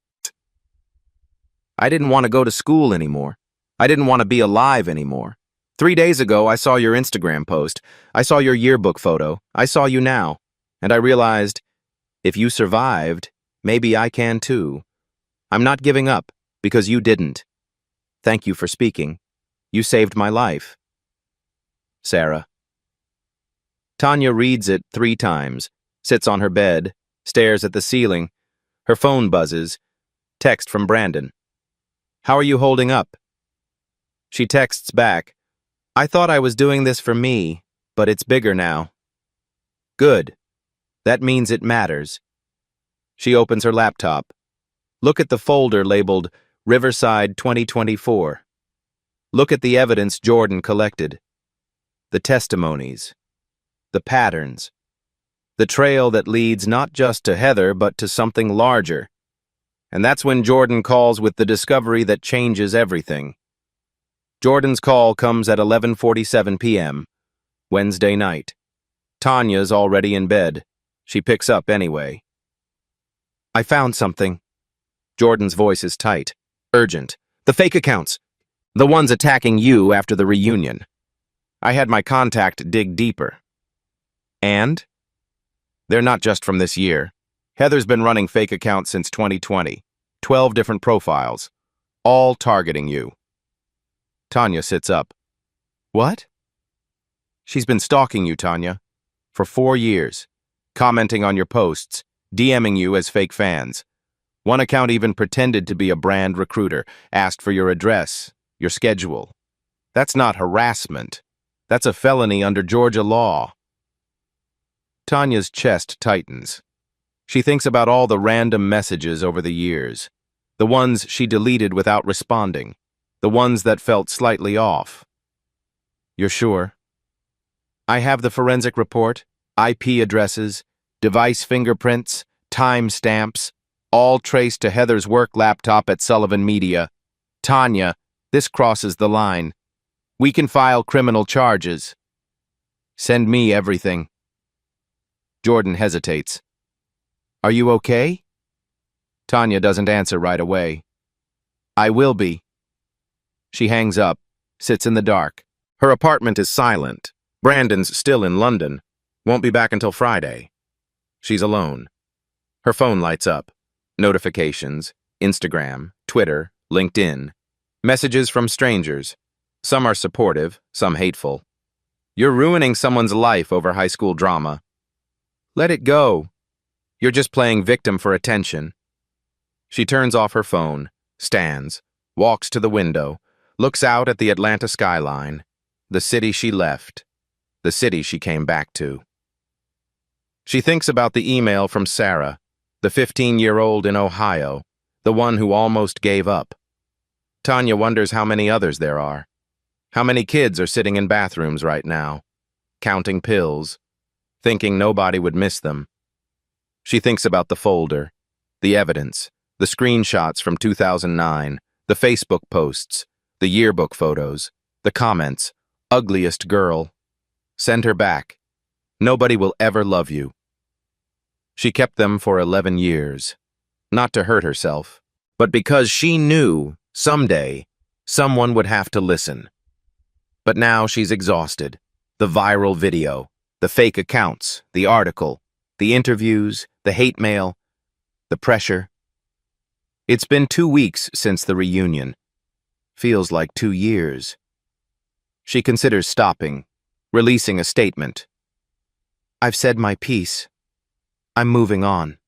A: I didn't want to go to school anymore. I didn't want to be alive anymore. 3 days ago, I saw your Instagram post. I saw your yearbook photo. I saw you now. And I realized, if you survived, maybe I can too. I'm not giving up, because you didn't. Thank you for speaking. You saved my life. Sarah." Tanya reads it 3 times, sits on her bed, stares at the ceiling. Her phone buzzes. Text from Brandon. "How are you holding up?" She texts back, "I thought I was doing this for me, but it's bigger now." Good. That means it matters. She opens her laptop. Look at the folder labeled Riverside 2024. Look at the evidence Jordan collected. The testimonies. The patterns. The trail that leads not just to Heather, but to something larger. And that's when Jordan calls with the discovery that changes everything. Jordan's call comes at 11:47 p.m., Wednesday night. Tanya's already in bed. She picks up anyway. "I found something." Jordan's voice is tight, urgent. "The fake accounts. The ones attacking you after the reunion. I had my contact dig deeper." "And?" "They're not just from this year. Heather's been running fake accounts since 2020. 12 different profiles. All targeting you." Tanya sits up. "What?" "She's been stalking you, Tanya. For 4 years. Commenting on your posts. DMing you as fake fans. One account even pretended to be a brand recruiter. Asked for your address, your schedule. That's not harassment. That's a felony under Georgia law." Tanya's chest tightens. She thinks about all the random messages over the years. The ones she deleted without responding. The ones that felt slightly off. "You're sure?" "I have the forensic report, IP addresses, device fingerprints, time stamps, all traced to Heather's work laptop at Sullivan Media. Tanya, this crosses the line. We can file criminal charges. Send me everything." Jordan hesitates. "Are you okay?" Tanya doesn't answer right away. "I will be." She hangs up, sits in the dark. Her apartment is silent. Brandon's still in London. Won't be back until Friday. She's alone. Her phone lights up. Notifications, Instagram, Twitter, LinkedIn. Messages from strangers. Some are supportive, some hateful. "You're ruining someone's life over high school drama. Let it go. You're just playing victim for attention." She turns off her phone, stands, walks to the window, looks out at the Atlanta skyline, the city she left, the city she came back to. She thinks about the email from Sarah, the 15-year-old in Ohio, the one who almost gave up. Tanya wonders how many others there are. How many kids are sitting in bathrooms right now, counting pills, thinking nobody would miss them. She thinks about the folder, the evidence, the screenshots from 2009, the Facebook posts, the yearbook photos, the comments, "Ugliest girl. Send her back. Nobody will ever love you." She kept them for 11 years, not to hurt herself, but because she knew someday someone would have to listen. But now she's exhausted. The viral video, the fake accounts, the article, the interviews, the hate mail, the pressure. It's been 2 weeks since the reunion. Feels like 2 years. She considers stopping, releasing a statement. "I've said my piece. I'm moving on."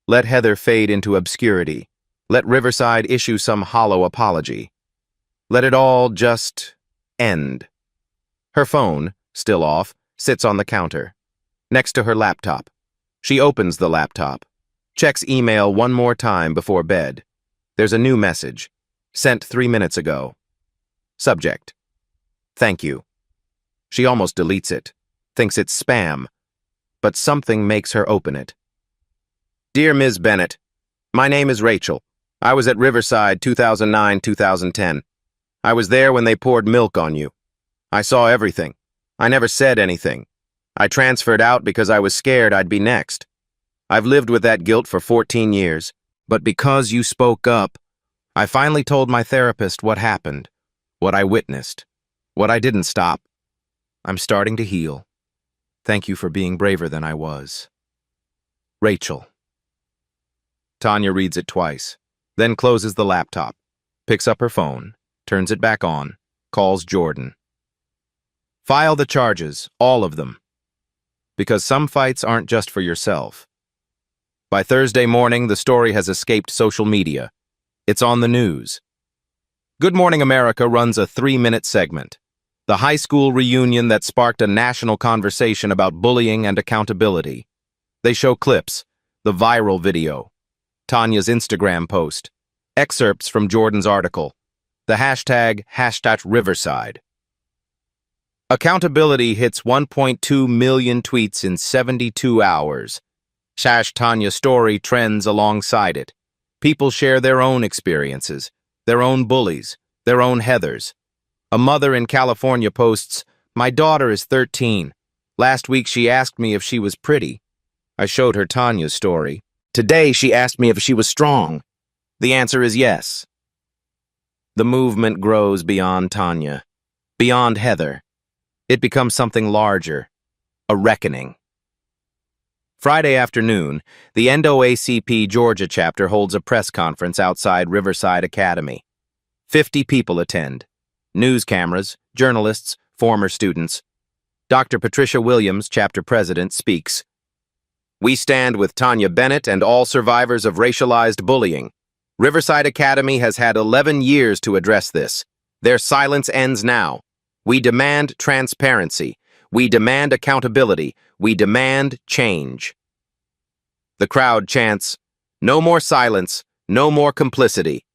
A: Let Heather fade into obscurity. Let Riverside issue some hollow apology. Let it all just end. Her phone, still off, sits on the counter, next to her laptop. She opens the laptop, checks email one more time before bed. There's a new message, sent 3 minutes ago. Subject: "Thank you." She almost deletes it, thinks it's spam, but something makes her open it. "Dear Ms. Bennett, my name is Rachel. I was at Riverside 2009-2010. I was there when they poured milk on you. I saw everything. I never said anything. I transferred out because I was scared I'd be next. I've lived with that guilt for 14 years, but because you spoke up, I finally told my therapist what happened, what I witnessed, what I didn't stop. I'm starting to heal. Thank you for being braver than I was. Rachel." Tanya reads it twice, then closes the laptop, picks up her phone, turns it back on, calls Jordan. "File the charges, all of them. Because some fights aren't just for yourself. By Thursday morning, the story has escaped social media. It's on the news. Good Morning America runs a 3-minute segment. The high school reunion that sparked a national conversation about bullying and accountability. They show clips, the viral video, Tanya's Instagram post, excerpts from Jordan's article, the hashtag #Riverside. Accountability hits 1.2 million tweets in 72 hours. Tanya's story trends alongside it. People share their own experiences, their own bullies, their own Heathers. A mother in California posts, "My daughter is 13. Last week she asked me if she was pretty. I showed her Tanya's story. Today she asked me if she was strong. The answer is yes." The movement grows beyond Tanya, beyond Heather. It becomes something larger, a reckoning. Friday afternoon, the NAACP Georgia chapter holds a press conference outside Riverside Academy. 50 people attend. News cameras, journalists, former students. Dr. Patricia Williams, chapter president, speaks. "We stand with Tanya Bennett and all survivors of racialized bullying. Riverside Academy has had 11 years to address this. Their silence ends now. We demand transparency. We demand accountability. We demand change." The crowd chants, "No more silence, no more complicity."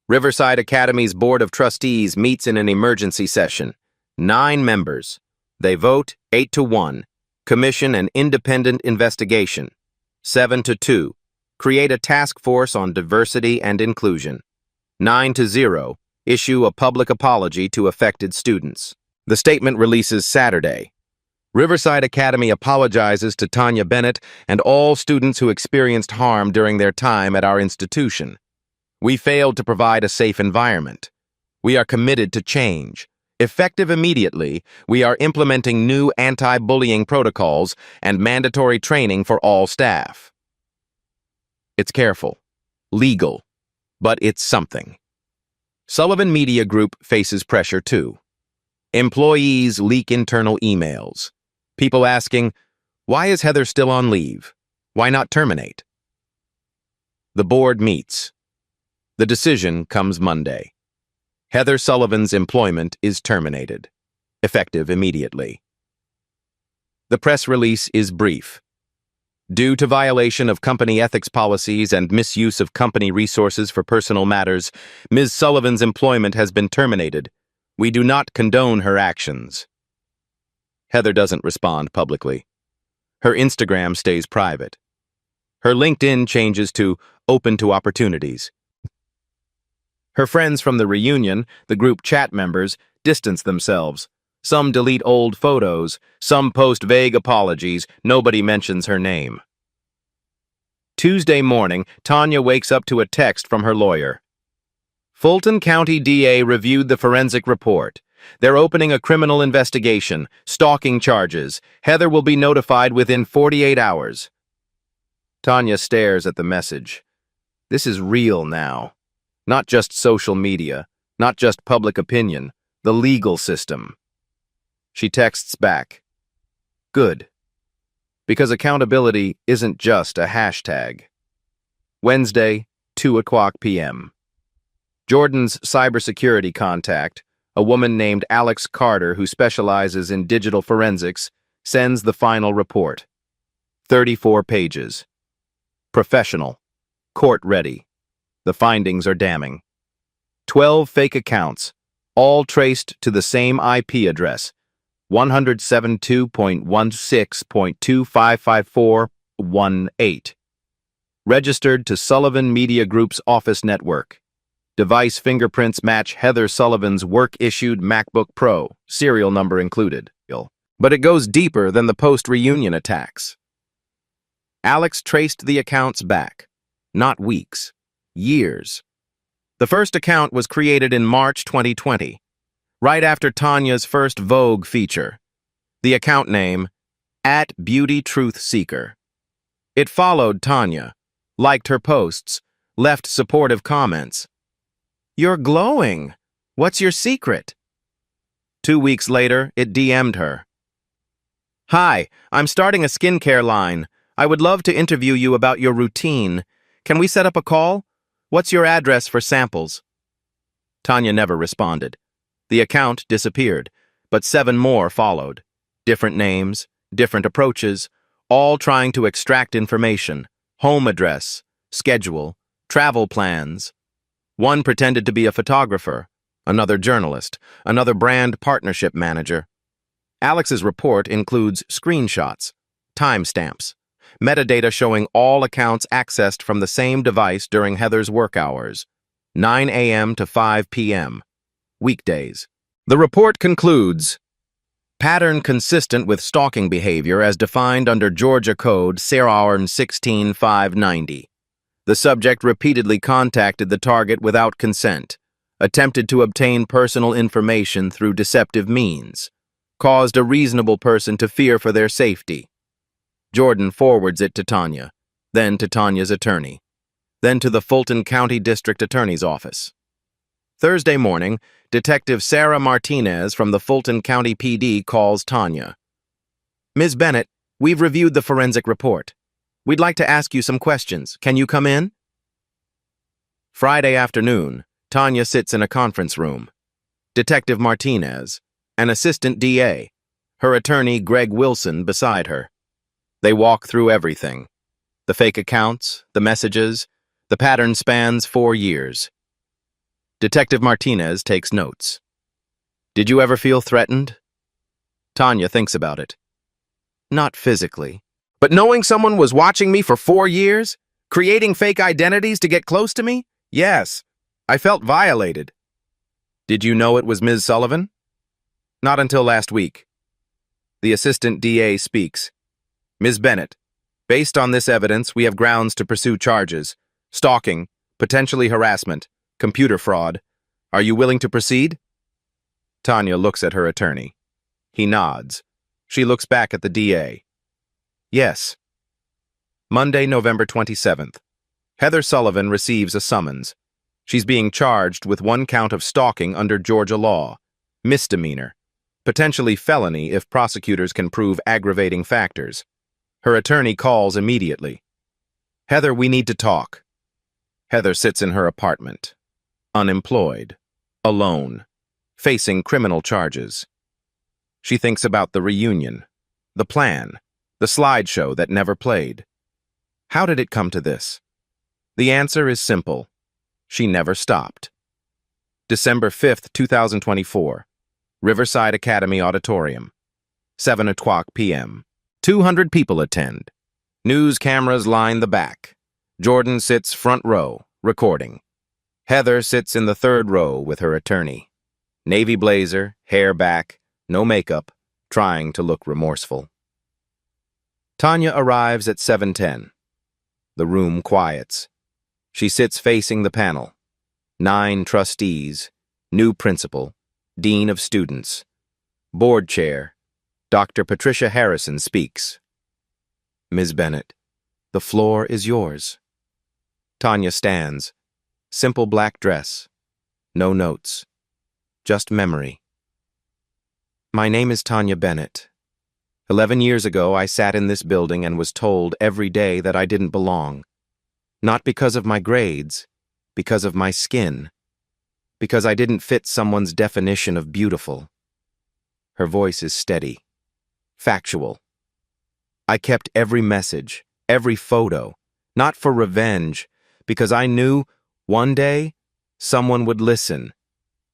A: Riverside Academy's Board of Trustees meets in an emergency session. 9 members. They vote 8-1. Commission an independent investigation. 7-2. Create a task force on diversity and inclusion. 9-0. Issue a public apology to affected students. The statement releases Saturday. Riverside Academy apologizes to Tanya Bennett and all students who experienced harm during their time at our institution. We failed to provide a safe environment. We are committed to change. Effective immediately, we are implementing new anti-bullying protocols and mandatory training for all staff. It's careful, legal, but it's something. Sullivan Media Group faces pressure too. Employees leak internal emails. People asking, "Why is Heather still on leave? Why not terminate?" The board meets. The decision comes Monday. Heather Sullivan's employment is terminated, effective immediately. The press release is brief. Due to violation of company ethics policies and misuse of company resources for personal matters, Ms. Sullivan's employment has been terminated. We do not condone her actions. Heather doesn't respond publicly. Her Instagram stays private. Her LinkedIn changes to open to opportunities. Her friends from the reunion, the group chat members, distance themselves. Some delete old photos, some post vague apologies, nobody mentions her name. Tuesday morning, Tanya wakes up to a text from her lawyer. Fulton County DA reviewed the forensic report. They're opening a criminal investigation, stalking charges. Heather will be notified within 48 hours. Tanya stares at the message. This is real now. Not just social media, not just public opinion, the legal system. She texts back. Good. Because accountability isn't just a hashtag. Wednesday, 2:00 p.m. Jordan's cybersecurity contact, a woman named Alex Carter who specializes in digital forensics, sends the final report. 34 pages. Professional. Court-ready. The findings are damning. 12 fake accounts, all traced to the same IP address, 172.16.255418. Registered to Sullivan Media Group's office network. Device fingerprints match Heather Sullivan's work-issued MacBook Pro, serial number included. But it goes deeper than the post-reunion attacks. Alex traced the accounts back, not weeks, years. The first account was created in March 2020, right after Tanya's first Vogue feature. The account name, @BeautyTruthSeeker. It followed Tanya, liked her posts, left supportive comments. You're glowing. What's your secret? 2 weeks later, it DM'd her. Hi, I'm starting a skincare line. I would love to interview you about your routine. Can we set up a call? What's your address for samples? Tanya never responded. The account disappeared, but 7 more followed. Different names, different approaches, all trying to extract information, home address, schedule, travel plans. One pretended to be a photographer, another journalist, another brand partnership manager. Alex's report includes screenshots, timestamps, metadata showing all accounts accessed from the same device during Heather's work hours, 9 a.m. to 5 p.m., weekdays. The report concludes, pattern consistent with stalking behavior as defined under Georgia Code SARN 16590. The subject repeatedly contacted the target without consent, attempted to obtain personal information through deceptive means, caused a reasonable person to fear for their safety. Jordan forwards it to Tanya, then to Tanya's attorney, then to the Fulton County District Attorney's Office. Thursday morning, Detective Sarah Martinez from the Fulton County PD calls Tanya. Ms. Bennett, we've reviewed the forensic report. We'd like to ask you some questions. Can you come in? Friday afternoon, Tanya sits in a conference room. Detective Martinez, an assistant DA, her attorney Greg Wilson beside her. They walk through everything. The fake accounts, the messages, the pattern spans 4 years. Detective Martinez takes notes. Did you ever feel threatened? Tanya thinks about it. Not physically. But knowing someone was watching me for 4 years? Creating fake identities to get close to me? Yes. I felt violated. Did you know it was Ms. Sullivan? Not until last week. The assistant DA speaks. Ms. Bennett, based on this evidence, we have grounds to pursue charges. Stalking, potentially harassment, computer fraud. Are you willing to proceed? Tanya looks at her attorney. He nods. She looks back at the DA. Yes. Monday, November 27th. Heather Sullivan receives a summons. She's being charged with 1 count of stalking under Georgia law, misdemeanor, potentially felony if prosecutors can prove aggravating factors. Her attorney calls immediately. Heather, we need to talk. Heather sits in her apartment, unemployed, alone, facing criminal charges. She thinks about the reunion, the plan, the slideshow that never played. How did it come to this? The answer is simple. She never stopped. December 5th, 2024. Riverside Academy Auditorium. 7:00 p.m. 200 people attend. News cameras line the back. Jordan sits front row, recording. Heather sits in the 3rd row with her attorney. Navy blazer, hair back, no makeup, trying to look remorseful. Tanya arrives at 7:10. The room quiets. She sits facing the panel. 9 trustees, new principal, dean of students. Board chair, Dr. Patricia Harrison speaks. Ms. Bennett, the floor is yours. Tanya stands. Simple black dress. No notes. Just memory. My name is Tanya Bennett. 11 years ago, I sat in this building and was told every day that I didn't belong. Not because of my grades, because of my skin. Because I didn't fit someone's definition of beautiful. Her voice is steady, factual. I kept every message, every photo, not for revenge, because I knew one day someone would listen.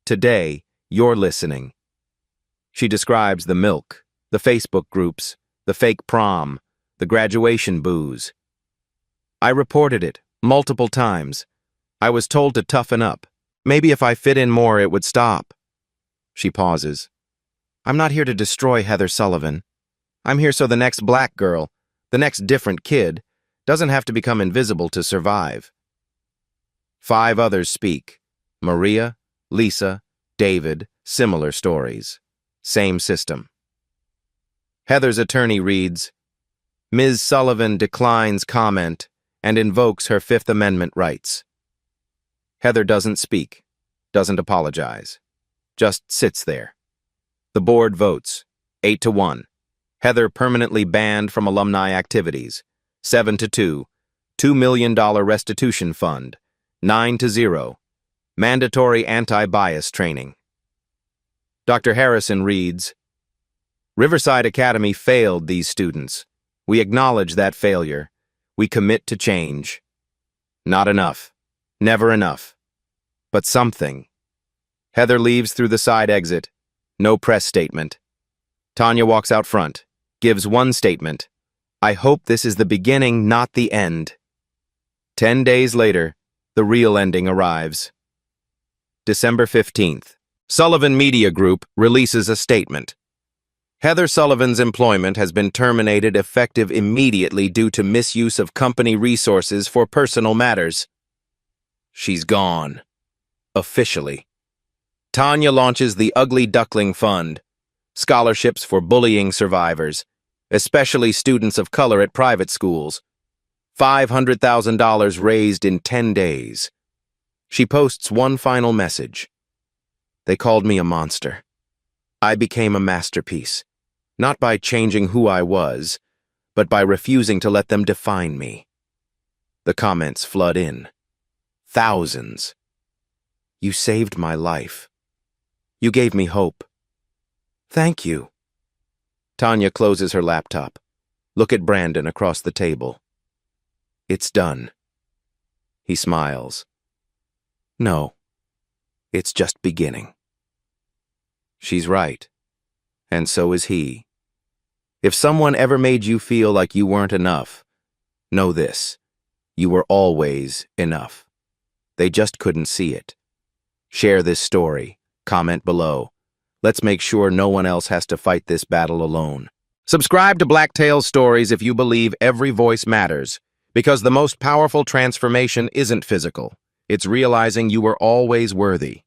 A: Today, you're listening. She describes the milk, the Facebook groups, the fake prom, the graduation booze. I reported it multiple times. I was told to toughen up. Maybe if I fit in more, it would stop. She pauses. I'm not here to destroy Heather Sullivan. I'm here so the next black girl, the next different kid, doesn't have to become invisible to survive. 5 others speak. Maria, Lisa, David, similar stories. Same system. Heather's attorney reads, Ms. Sullivan declines comment and invokes her Fifth Amendment rights. Heather doesn't speak, doesn't apologize, just sits there. The board votes, 8-1. Heather permanently banned from alumni activities. 7-2. $2 million restitution fund. 9-0. Mandatory anti-bias training. Dr. Harrison reads, Riverside Academy failed these students. We acknowledge that failure. We commit to change. Not enough. Never enough. But something. Heather leaves through the side exit. No press statement. Tanya walks out front, gives one statement. I hope this is the beginning, not the end. 10 days later, the real ending arrives. December 15th. Sullivan Media Group releases a statement. Heather Sullivan's employment has been terminated effective immediately due to misuse of company resources for personal matters. She's gone. Officially. Tanya launches the Ugly Duckling Fund, scholarships for bullying survivors, especially students of color at private schools. $500,000 raised in 10 days. She posts one final message. They called me a monster. I became a masterpiece, not by changing who I was, but by refusing to let them define me. The comments flood in. Thousands. You saved my life. You gave me hope. Thank you. Tanya closes her laptop. Look at Brandon across the table. It's done. He smiles. No, it's just beginning. She's right, and so is he. If someone ever made you feel like you weren't enough, know this: you were always enough. They just couldn't see it. Share this story. Comment below. Let's make sure no one else has to fight this battle alone. Subscribe to Black Tales Stories if you believe every voice matters, because the most powerful transformation isn't physical. It's realizing you were always worthy.